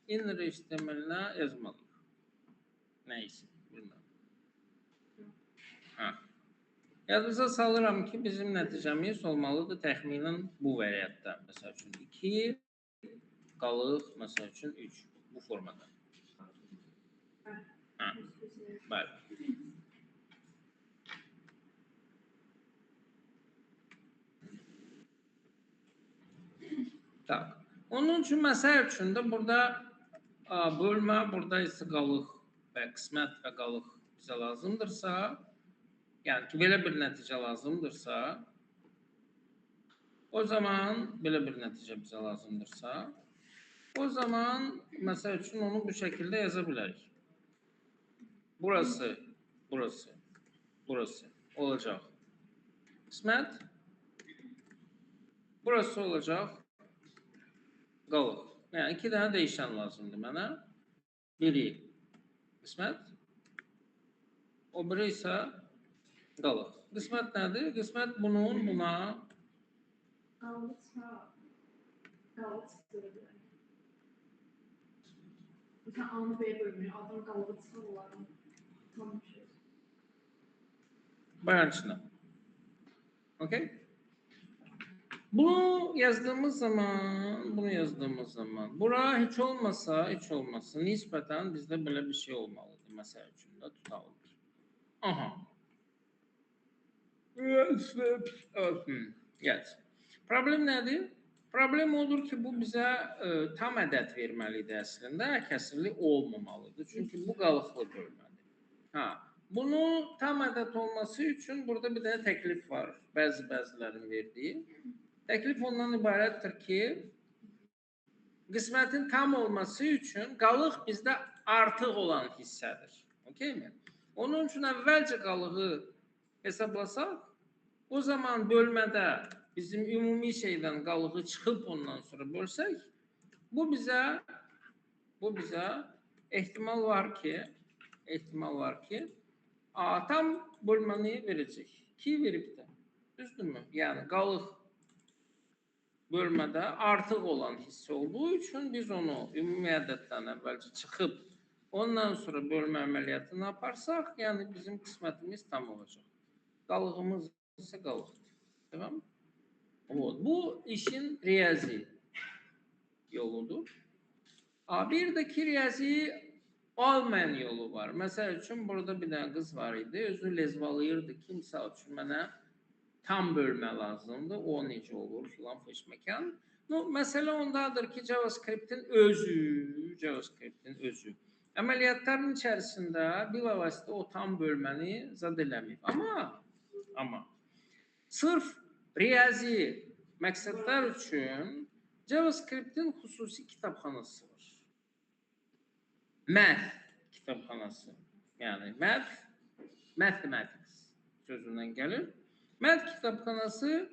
inrə istəməlinə yazmalıyıq. Neyse, bilmem. Ha. Yadınıza salıram ki, bizim nəticəmiz olmalıdır təxminən bu vəriyyətdə. Məsəl üçün 2, qalıq, məsəl üçün 3. Bu formada. Ha. Bəli. Tak. Onun üçün məsəl üçün də burada bölmə, burada isə qalıq və qismət və qalıq bizə lazımdırsa, yəni ki, belə bir nəticə lazımdırsa, o zaman belə bir nəticə bizə lazımdırsa, o zaman məsəl üçün onu bu şəkildə yaza bilərik. Burası, burası, burası olacak. İsmet, burası olacak. Qalıq. Yəni, 2 dənə dəyişən lazımdır mənə. Biri qismət, o biri isə qalıq. Qismət nədir? Qismət bunun buna Qalıqsa, qalıq çıxırır. Mesela A'nı B'ye bölmüyor. A'dan qalığı çıxır olarım. Tam bir şey. bayançına. Okay? Bunu yazdığımız zaman, bura hiç olmasa, nispeten bizde böyle bir şey olmalıdır. Mesela için de tutalım. Aha. Yes. Problem nedir? Problem odur ki bu bize tam ədəd verməlidir əslində, kəsirli olmamalıdır. Çünkü bu qalıqlı bölmədir. Ha. Bunu tam ədəd olması üçün burada bir dənə təklif var. Bəzilərin verdiyi. Təklif ondan ibarətdir ki, qismətin tam olması üçün qalıq bizdə artıq olan hissədir. Okay mi? Onun üçün əvvəlcə qalığı hesablasaq, o zaman bölmədə bizim ümumi şeydən qalığı çıxıb ondan sonra bölsək, bu bizə ehtimal var ki, tam bölməni verəcək. 2 verib də. Düzdürmü? Yəni qalıq bölmədə artıq olan hissə olduğu üçün biz onu ümumi ədəddən əvvəlcə çıxıb ondan sonra bölmə əməliyyatını yaparsaq, yəni bizim qismətimiz tam olacaq. Qalığımız isə qalıqdır. Tamam? Bu işin riyazi yoludur. Bir də ki, riyazi olmayan yolu var. Məsəl üçün burada bir dənə qız var idi. Özü lezvalayırdı ki, misal üçün mənə tam bölmə lazımdır. O necə olur filan feşməkan. Məsələ ondadır ki, JavaScript'in özü əməliyyatların içərisində bilavasitə o tam bölməni zad eləməyib. Amma sırf riyazi məqsədlər üçün JavaScript'in xüsusi kitabxanası var. Math kitabxanası. Yəni mathematics sözündən gəlir. Math kitabxanası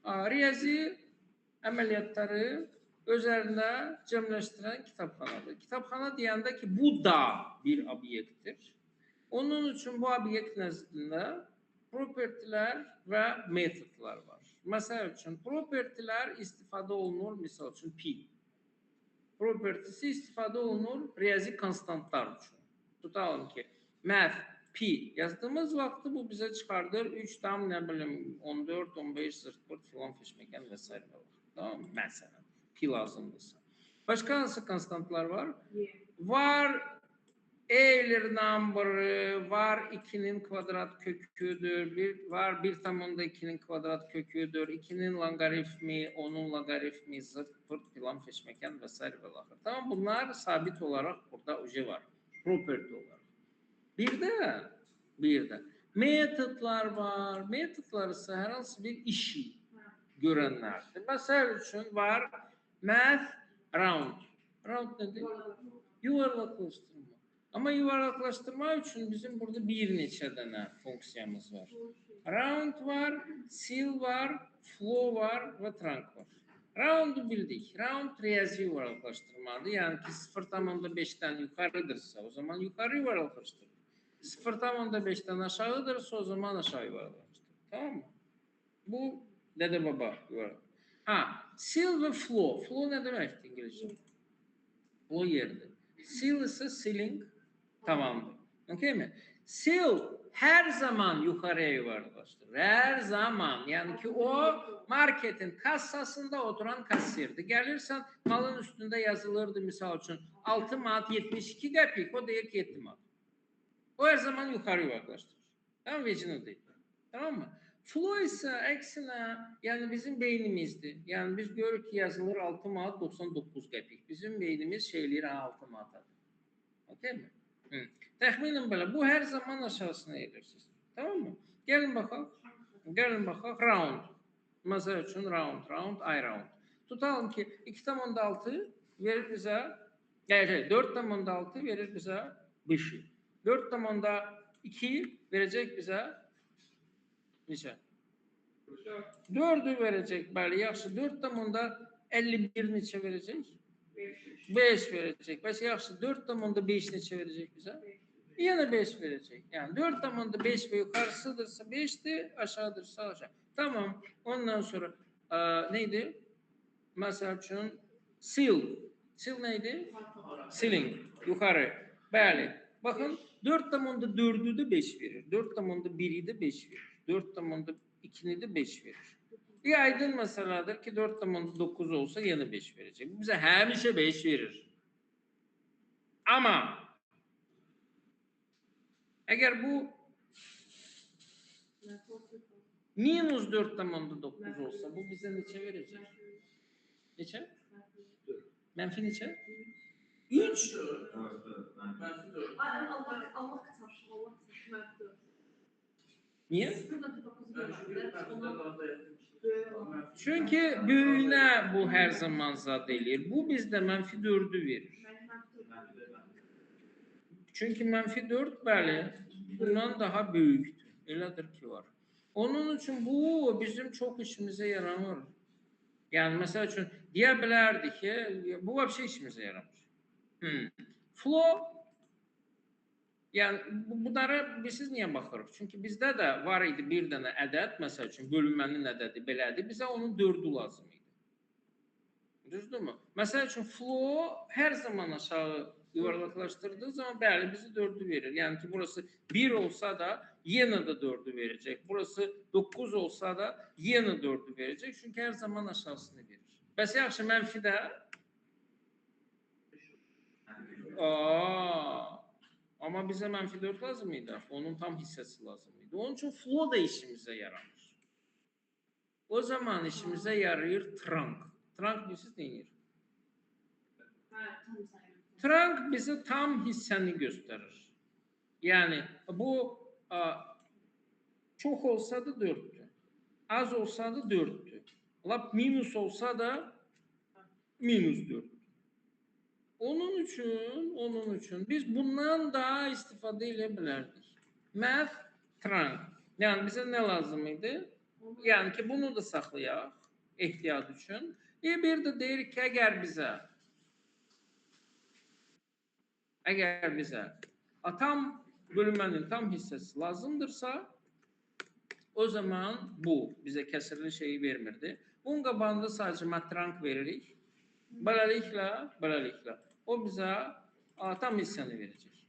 riyazi əməliyyatları özlərində cəmləşdirən kitabxanadır. Kitabxana deyəndə ki, bu da bir obyektdir. Onun üçün bu obyekt nəzdində propertilər və metodlar var. Məsəl üçün, propertilər istifadə olunur, misal üçün pi. Propertisi istifadə olunur riyazi konstantlar üçün. Tutalım ki, math pi yazdığımız vaxtı bu bizə çıxardır 3 tam, nə bilim, 14, 15, 44 filan feşməkan və s. Tamam mı? Məsələn, pi lazımdırsa. Başqa hansı konstantlar var? Var Euler number'ı, var 2'nin kvadrat köküdür, var 1/2'nin kvadrat köküdür, 2'nin logaritmi, onun logaritmi, zırt pırt filan feşməkan və s. Tamam, bunlar sabit olarak burada ucu var. Property olarak. Bir de metodlar var. Metodlar ise her hansı bir işi görenlerdir. Mesela için var math round. Round nedir? Yuvarlaklaştırma. Ama yuvarlaklaştırma için bizim burada bir neçə dənə fonksiyamız var. Round var, seal var, flow var ve trunk var. Round'u bildik. Round riyazi yuvarlaklaştırmadır. Yani ki 0,5'ten yukarıdırsa o zaman yukarı yuvarlaklaştırır. 0,5'ten aşağıdırsa o zaman aşağı yuvarlaklaştırır. Tamam mı? Bu dede baba yuvarlak. Seal ve flow. Flow ne demekti İngilizce? Flow yerdir. Seal ise ceiling tamamdır. Okay mi? Seal her zaman yukarıya yuvarlaklaştırır. Her zaman. Yani ki o marketin kassasında oturan kasiyerdi. Gelirsen malın üstünde yazılırdı misal için 6 manat 72 qəpik. O deyir ki 7 manat. O her zaman yukarı yuvarlaklaştırır. Tamam, vecini değil. Tamam mı? Flow ise eksine yani bizim beynimizdi. Yani biz görürük ki yazılır 6 manat 99 qəpik. Bizim beynimiz şeyləyir 6 manat. Okey mi? Təxminən belə. Bu her zaman aşağısına edirsiniz. Tamam mı? Gelin bakalım. Round. Mesela için round, I round. Tutalım ki 2,6 verir bize, 4,6 verir bize 5'i. 4,2 verecek bize neçə? 4'ü verecek. Bəli, yaxşı. 4,51 neçə verecek? 5 verecek. Bəs yaxşı. 4,5 neçə verecek bize? Yine 5 verecek. Yani 4,5 ve yukarısıdırsa 5'ti, aşağıdırsa aşağı. Tamam. Ondan sonra neydi? Mesela üçün sil. Sil neydi? Ceiling. Yukarı. Bəli. Bakın 4,4'ü de 5 verir. 4,1'i de 5 verir. 4,2'ni de 5 verir. Bir aydın meseledir ki 4,9 olsa yine 5 verecek. Bu bize həmişə 5 verir. Ama eğer bu minus 4,9 olsa bu bize neçə verecek? Neçə? Menfi neçə? 3. Allah kıtar. Niye? 0,9 Çünkü büyüğüne bu her zaman zad eləyir. Bu bizde menfi 4'ü verir. Çünkü menfi 4 bəli bundan daha büyüktür. Elədir ki var. Onun için bu bizim çok işimize yaranır. Yani mesela için diye bilərdik ki bu vəbşə işimize yaramır. Flow yani bunlara biz niye baxırıq? Çünkü bizde de var idi bir dənə ədəd, mesela için bölünmənin ədədi belədir. Bize onun 4'ü lazım idi. Düzdürmü? Mesela için flow her zaman aşağı yuvarlaklaştırdığı zaman bəli bizi 4'ü verir. Yani ki burası 1 olsa da yine de 4'ü verecek. Burası 9 olsa da yine 4'ü verecek. Çünkü her zaman aşağısını verir. Bəs yaxşı mənfidə? Ama bize menfi 4 lazım idi. Onun tam hissesi lazım idi. Onun için flow da işimize yarar. O zaman işimize yarayır trunk. Trunk bilirsiniz neyir? Trunk bize tam hissəni gösterir. Yani bu çok olsa da 4'tü. Az olsa da 4'tü. Lap minus olsa da minus 4'tü. Onun için biz bundan daha istifade edebilirdik. Math trunk. Yani bize ne lazımydı? Yani ki bunu da saklayaq ehtiyat üçün. Bir de deyirik ki eğer bize tam bölünmenin tam hissesi lazımdırsa o zaman bu bize kesirli şeyi vermirdi. Bunun qabağında sadece matrank veririk. Beləliklə o bize tam hissəni verecek.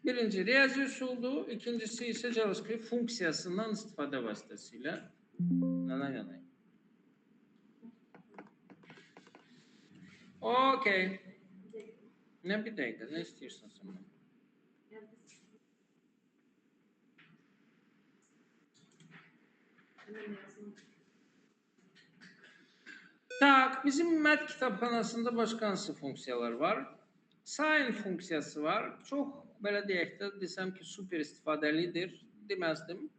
Birinci riyazi usuldu, ikincisi ise JavaScript funksiyasından istifade vasıtasıyla. Yana. Okey. Ne bir dakika, ne istiyorsun sen? Tak, bizim Math kitabxanasında başqa hansı funksiyalar var? Sin funksiyası var. Çox belə deyək də desəm ki, super istifadəlidir deməzdim.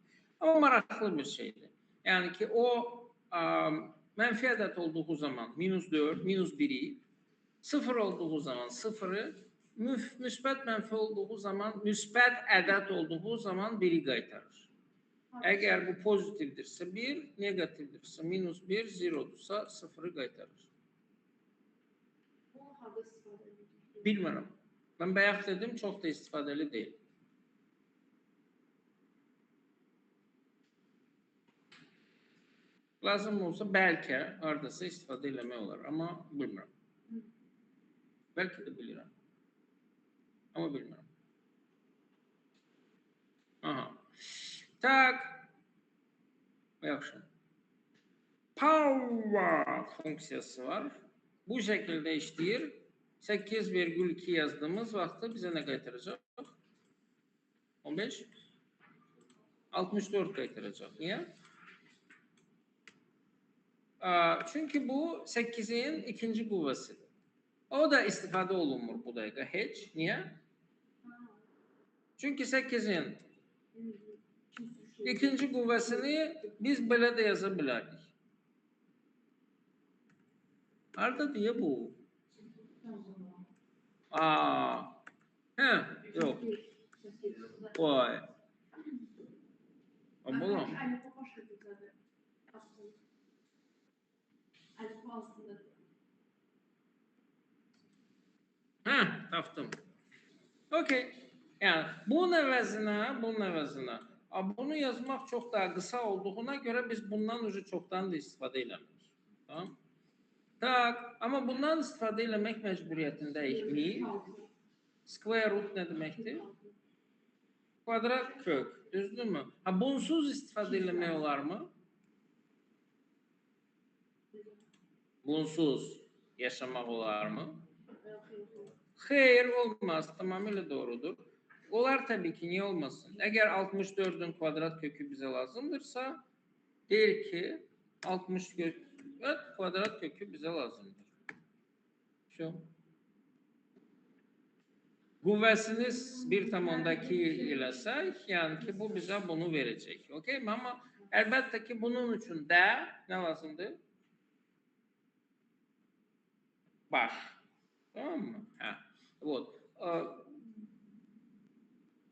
Amma maraqlı bir şeydir. Yəni ki, o mənfi ədəd olduğu zaman minus 4, minus 1'i, 0 olduğu zaman 0'ı, müsbət mənfi olduğu zaman, müsbət ədəd olduğu zaman 1'i qaytarır. Eğer bu pozitifdirsə 1, negatifdirsə minus 1, 0'dursa 0'ı qaytarır. Bilmirəm. Ben bayaq dedim, çok da istifadeli değil. Lazım olsa belki haradasa istifadə eləmək olar, amma bilmirəm. Belki de bilirəm. Amma bilmirəm. Aha. Tak. Yaxşı. Power funksiyası var. Bu şekilde işləyir. 8,2 yazdığımız vaxtda bize ne qaytaracaq? 15? 64 qaytaracaq. Niye? Çünkü bu 8'in ikinci qüvvəsidir. O da istifadə olunmur bu dəqiqə heç. Niye? Çünkü 8'in İkinci qüvvəsini biz belə də yaza bilərdik. Harada diye bu? Aa. Hə, yox. Vay. Amma lan. Hə, tapdım. Okey. Yəni bunun əvəzinə, bunu yazmaq çox daha qısa olduğuna görə biz bundan öncə çoxdan da istifadə eləmirik. Tamam? Tak, amma bundan istifadə eləmək məcburiyyətindəyik. Square root nə deməkdir? Kvadrat kök, düzdürmü? Ha, bunsuz istifadə eləmək olar mı? Bunsuz yaşamaq olar mı? Xeyr, olmaz. Tamamilə doğrudur. Olar təbii ki, niyə olmasın? Əgər 64'ün kvadrat kökü bizə lazımdırsa, deyir ki, 64 kvadrat kökü bizə lazımdır. Şu. Qüvvəsiniz 1/2 eləsək, yəni ki, bu bizə bunu verəcək. Okay mi? Amma əlbəttə ki, bunun üçün də nə lazımdır? Baş. Tamam mı? Hə. Вот.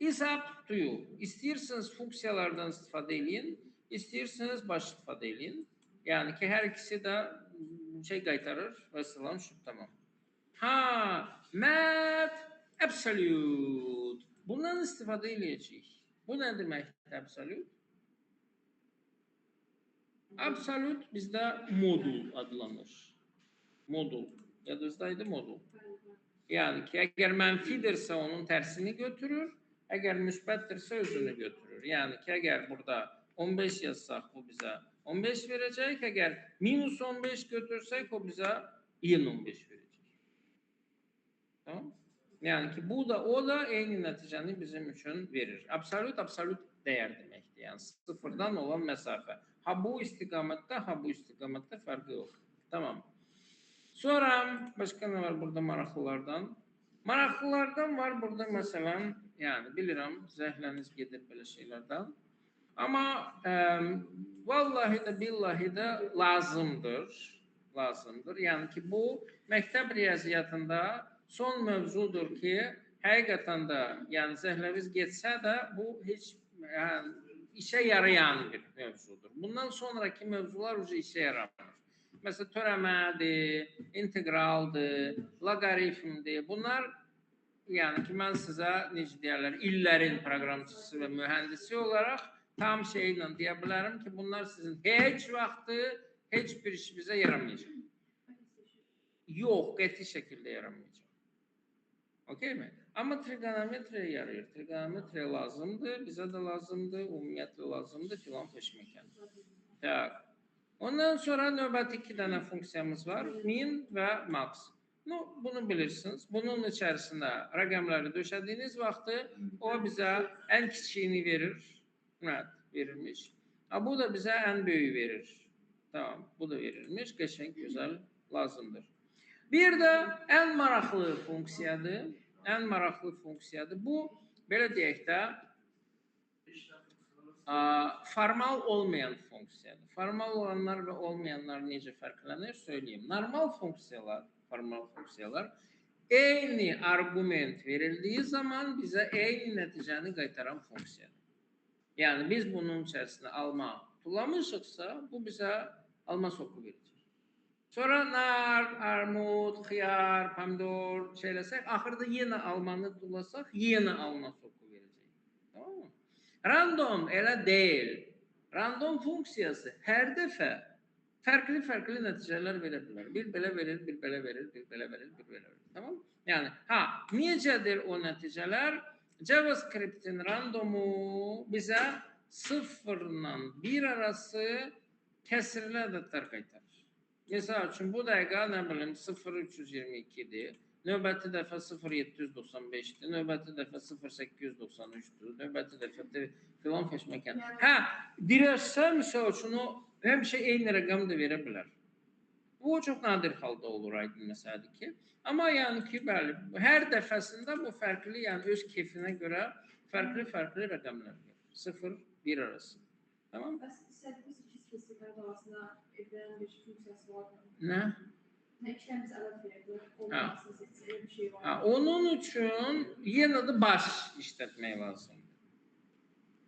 It's up to you. İstəyirsiniz funksiyalardan istifadə edin, istəyirsiniz baş istifadə edin. Yəni ki, hər ikisi də şey qaytarır və salam şu tamam. Ha, mat absolute. Bundan istifadə edəcəyik. Bu nə deməkdir absolute? Absolute bizdə modul adlanır. Modul. Yadınızdaydı modul. Yəni ki, əgər mənfidirsə onun tərsini götürür, əgər müsbətdirsə özünü götürür. Yəni ki, əgər burada 15 yazsaq bu bizə 15 verəcək, əgər minus 15 götürsək o bizə yen 15 verəcək. Tamam? Yəni ki, bu da, o da eyni nəticəni bizim üçün verir. Absolut dəyər deməkdir. Yəni sıfırdan olan məsafə. Ha bu istiqamətdə, ha bu istiqamətdə fərqi yox. Tamam. Sonra başqa nə var burada maraqlılardan? Maraqlılardan var burada məsələn, yəni bilirəm, zəhləniz gedir belə şeylərdən. Amma vallahi də billahi də lazımdır. Yəni ki, bu məktəb riyaziyyatında son mövzudur ki, həqiqətən də yəni zəhləviz getsə də bu heç yəni, işə yarayan bir mövzudur. Bundan sonraki mövzular işə yaramır. Mesela törəmədir, integraldır, logaritmdir. Bunlar yəni ki, mən sizə necə deyərlər, illərin proqramçısı və mühəndisi olaraq tam şeylə deyə bilərəm ki, bunlar sizin heç vaxtı heç bir işinizə yaramayacaq. Yox, qəti şəkildə yaramayacaq. Okey mi? Amma trigonometriya yarayır. Trigonometriya lazımdır, bizə də lazımdır, ümumiyyətlə lazımdır filan peşməkən. Tak. Ondan sonra növbəti 2 dənə funksiyamız var. Min və max. Bunu bilirsiniz. Bunun içərisində rəqəmləri döşədiyiniz vaxtı o bizə ən kiçiyini verir. Evet, verilmiş. Bu da bizə ən böyüyü verir. Tamam, bu da verilmiş. Qəşəng, gözəl, lazımdır. Bir də ən maraqlı funksiyadır. Ən maraqlı funksiyadır. Bu, belə deyək də, formal olmayan funksiyadır. Formal olanlar və olmayanlar necə fərqlənir söyleyeyim. Normal funksiyalar, formal funksiyalar eyni argument verildiyi zaman bizə eyni nəticəni qaytaran funksiyadır. Yəni biz bunun içərisində alma tulamışıqsa bu bizə alma soku verəcək. Sonra nar, armud, xiyar, pomidor şeyləsək, axırda yenə almanı tulasaq yenə alma soku verəcək. Tamam mı? Random elə deyil. Random funksiyası hər dəfə fərqli nəticələr verə bilər. Bir belə verir, bir belə verir, bir belə verir, bir belə verir. Tamam? Yəni, necədir o nəticələr? JavaScript'in randomu bizə 0 ilə 1 arası kəsirli ədədlər qaytarır. Məsəl üçün, bu dəqiqə, nə bilim, 0,322-dir. Növbəti dəfə 0,795-dir, növbəti dəfə 0,893-dür, növbəti dəfə filan feşməkən. Dirəşsə, misal üçün, o həmişə eyni rəqəm də verə bilər. Bu, çox nadir halda olur, aydın məsələdir ki. Amma yəni ki, bəli, hər dəfəsində bu fərqli, yəni öz keyfinə görə fərqli rəqəmlər verir. 0-1 arası. Tamam. Bəs istədiyimiz iki spesifiklər arasında evlenen bir funksiyası var mı? Ne? İki tane biz ədəd verdik. Onun Ha. arasında seçilir bir şey var. Ha, onun için yine de baş işletmeyi lazım.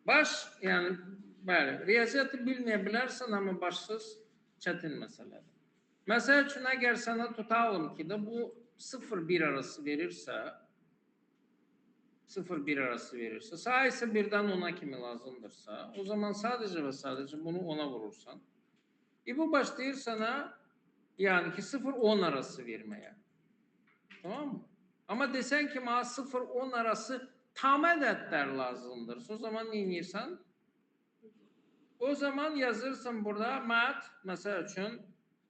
Baş yani böyle riyaziyatı bilmeyebilirsin ama başsız çetin meseledir. Mesela için eğer sana tutalım ki de bu 0-1 arası verirse 0-1 arası verirse sayısı birden 10'a kimi lazımdırsa o zaman sadece ve sadece bunu 10'a vurursan bu başlayır sana yani ki 0-10 arası vermeye. Tamam mı? Ama desen ki bana 0-10 arası tam ədədlər lazımdır. O zaman ne yapırsan? O zaman yazırsın burada mat mesela için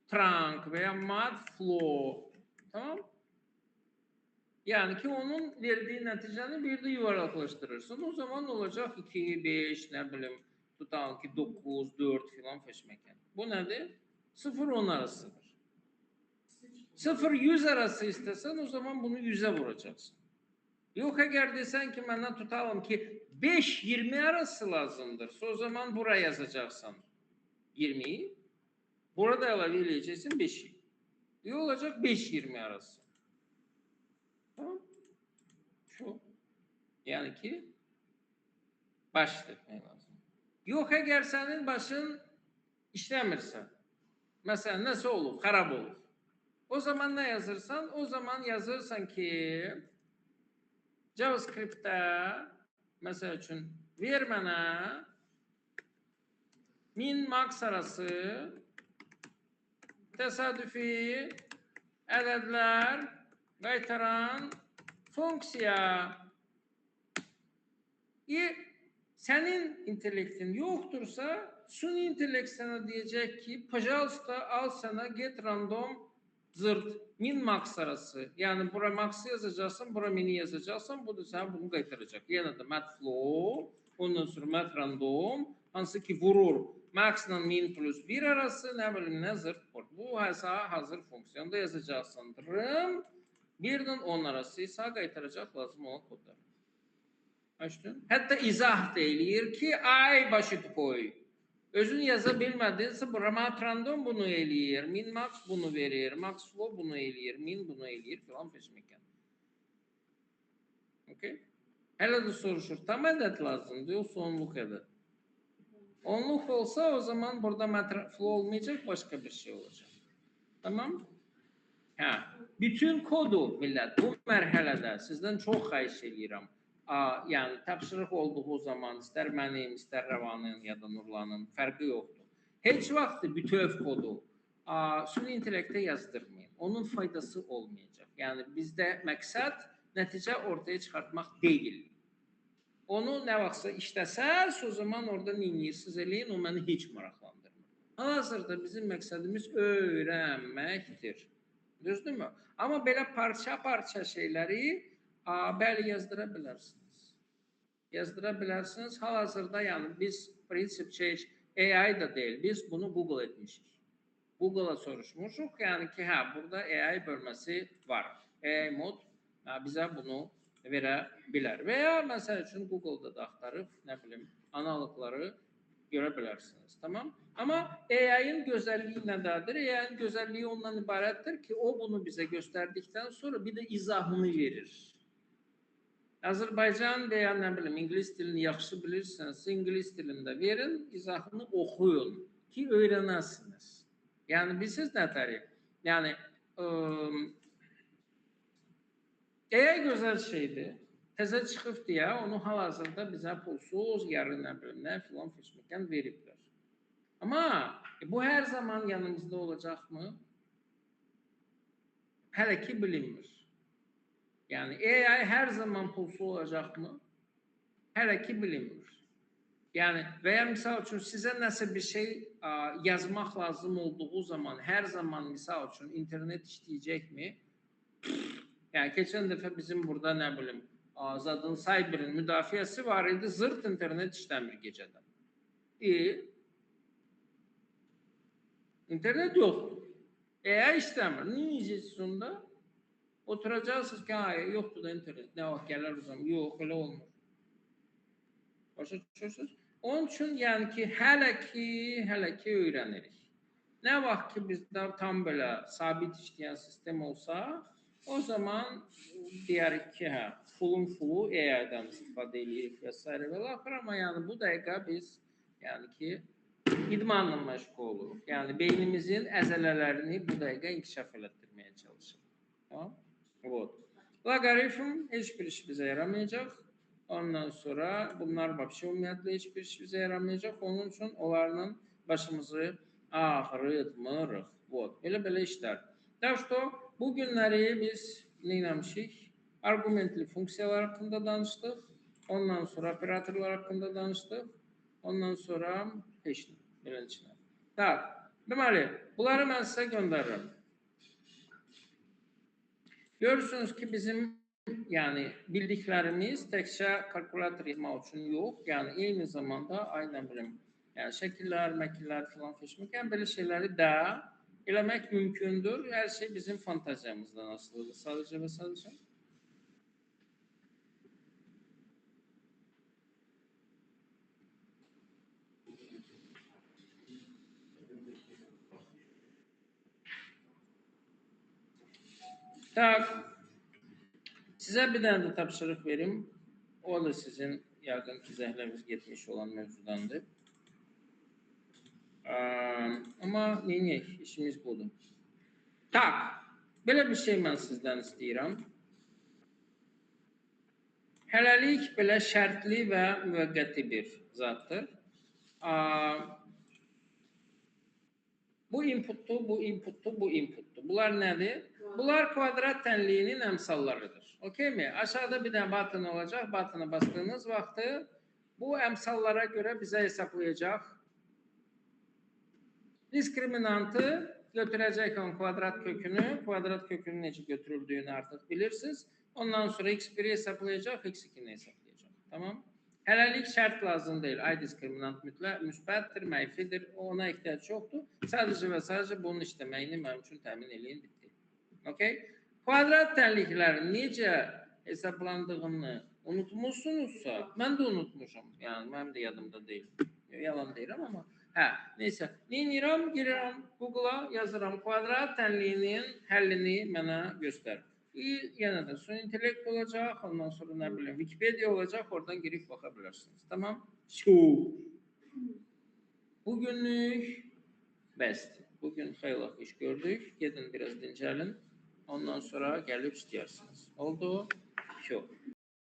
trunk veya mat flow. Tamam? Yani ki onun verdiği neticeni bir de yuvarlaklaştırırsın. O zaman olacak 2, 5, ne bileyim tutalım ki 9, 4 filan feşmeken. Bu nedir? 0-10 arasıdır. 0-100 arası istesen o zaman bunu 100'e vuracaksın. Yok eğer desen ki bana tutalım ki 5-20 arası lazımdır. O zaman buraya yazacaksın 20'yi. Burada ilave edeceksin 5'i. Ne olacak? 5-20 arası. Tamam. Şu. Yani ki baş etmek lazım. Yok eğer senin başın işlemirse. Mesela nasıl olur? Harap olur. O zaman ne yazırsan? O zaman yazırsan ki JavaScript'te mesela için ver bana min max arası tesadüfi ədədlər qaytaran funksiya. Senin intelektin yoktursa suni intellekt sana diyecek ki pожалуйста al sana get random zırt min max arası. Yani bura max'ı yazacaksın, bura mini yazacaksın. Bu da sana bunu qaytaracak. Yine de mat flow, ondan sonra mat random, hansı ki vurur. Max ile min plus 1 arası ne bileyim ne zırt var. Bu hazır fonksiyonda yazacaksın. Rım 1'den 10 arası ise qaytaracak lazım olan kodlar. Açtın. Hatta izah deyir ki ay başı koy. Özün yaza bilmədinsə, bu mat random bunu eləyir, min max bunu verir, max flow bunu eləyir, min bunu eləyir filan peşməkən. Okay? Hələ də soruşur, tam ədəd lazımdır, yoxsa onluq ədəd. Onluq olsa o zaman burada mat flow olmayacaq, başqa bir şey olacaq. Tamam? Ha, bütün kodu millət bu mərhələdə sizdən çox xahiş edirəm. Yani tapşırıq olduğu zaman istər mənim, istər Rəvanın ya da Nurlanın fərqi yoxdur. Heç vaxt bütöv kodu suni intellektə yazdırmayın. Onun faydası olmayacaq. Yəni bizdə məqsəd nəticə ortaya çıxartmaq deyil. Onu nə vaxtsa işləsəz, o zaman orada neyinirsiniz eləyin, o məni heç maraqlandırmır. Hal-hazırda bizim məqsədimiz öyrənməkdir. Düzdürmü? Amma belə parça-parça şeyləri bəli yazdıra bilərsiniz. Yazdıra bilərsiniz. Hal-hazırda yəni biz prinsip AI da deyil. Biz bunu Google etmişik. Google'a soruşmuşuq. Yəni ki, burada AI bölməsi var. AI mod bizə bunu verə bilər. Və ya məsəl üçün Google'da da axtarıb, nə bilim, analoqları görə bilərsiniz. Tamam? Amma AI'nin gözəlliyi nədədir? AI'nin gözəlliyi ondan ibarətdir ki, o bunu bizə göstərdikdən sonra bir də izahını verir. Azərbaycan veya nə bilim İngilis dilini yaxşı bilirsiniz, İngilis dilində verin, izahını oxuyun ki öyrənəsiniz. Yəni bilirsiniz nətəri? Yəni AI gözəl şeydir. Təzə çıxıb deyə onu hal-hazırda bizə pulsuz, yarı nə bilim nə filan feşməkən veriblər. Amma bu hər zaman yanımızda olacaqmı? Hələ ki bilinmir. Yani AI her zaman pulsuz olacak mı? Hələ ki bilinmir. Yani veya misal için size nasıl bir şey yazmak lazım olduğu zaman her zaman misal için internet işleyecek mi? Yani geçen defa bizim burada ne bileyim Azad'ın Cyber'in müdafiyesi var idi. Zırt internet işlemir geceden. İnternet yoktu. AI işlemir. Ne yiyeceğiz sonunda? Oturacaksınız ki yoktu da internet. Ne vaxt gələr o zaman? Yox, öyle olmur. Başa düşürsünüz? Onun üçün yəni ki, hələ ki öyrənirik. Nə vaxt ki bizdə tam belə sabit işləyən sistem olsa, o zaman deyərik ki, hə, full AI-dan istifadə edirik və s. və l. Amma yəni bu dəqiqə biz yəni ki idmanla məşğul oluruq. Yəni beynimizin əzələlərini bu dəqiqə inkişaf elətdirməyə çalışırıq. Tamam? Вот. Loqaritm heç bir iş bizə yaramayacaq. Ondan sonra bunlar vəbşə ümumiyyətlə heç bir iş bizə yaramayacaq. Onun üçün onlarla başımızı ağrıtmırıq. Вот. Belə işlər. Так что bu günləri biz nə etmişik? Argumentli funksiyalar haqqında danışdıq. Ondan sonra operatorlar haqqında danışdıq. Ondan sonra heç nə. Beləçə. Tak. Deməli, bunları mən sizə göndərirəm. Görürsünüz ki, bizim yəni bildiklərimiz təkcə kalkulator yazmaq üçün yox, yəni eyni zamanda aynen bilim, yəni şəkillər, məkillər filan seçmək, yəni belə şeyləri də eləmək mümkündür. Hər şey bizim fantaziyamızdan asılıdır sadəcə və sadəcə. Tak. Sizə bir dənə də tapşırıq verim. O da sizin yəqin ki zəhləniz getmiş olan mövzudandır. Amma neyək, işimiz budur. Tak. Belə bir şey mən sizdən istəyirəm. Hələlik belə şərtli və müvəqqəti bir zatdır. Bu inputdur, bu inputdur, bu inputdur. Bunlar nədir? Bunlar kvadrat tənliyinin əmsallarıdır. Okey mi? Aşağıda bir dənə button olacaq. Buttona bastığınız vaxtı bu əmsallara görə bizə hesablayacaq. Diskriminantı götürəcək onun kvadrat kökünü necə götürüldüyünü artıq bilirsiniz. Ondan sonra x1'i hesablayacaq, x2'ni hesablayacaq. Tamam? Hələlik şərt lazım deyil. Ay diskriminant müsbətdir, mənfidir. Ona ehtiyac yoxdur. Sadəcə və sadəcə bunun işləməyini mənim üçün təmin eləyin, bitdi. Okay? Kvadrat tənliklərin necə hesablandığını unutmuşsunuzsa, mən də unutmuşam. Yəni, mənim də yadımda deyil. Yalan deyirəm, amma. Hə, neysə. Neyirəm, girirəm Google-a, yazıram kvadrat tənliyinin həllini mənə göstər. Yenə də son intellekt olacaq, ondan sonra nə bileyim, Wikipedia olacaq, oradan girib baxa bilərsiniz. Tamam? Bugünlük bəsdir. Bugün xeyli iş gördük. Gedin biraz dincəlin. Ondan sonra gəlib istəyirsiniz. Oldu? Çox.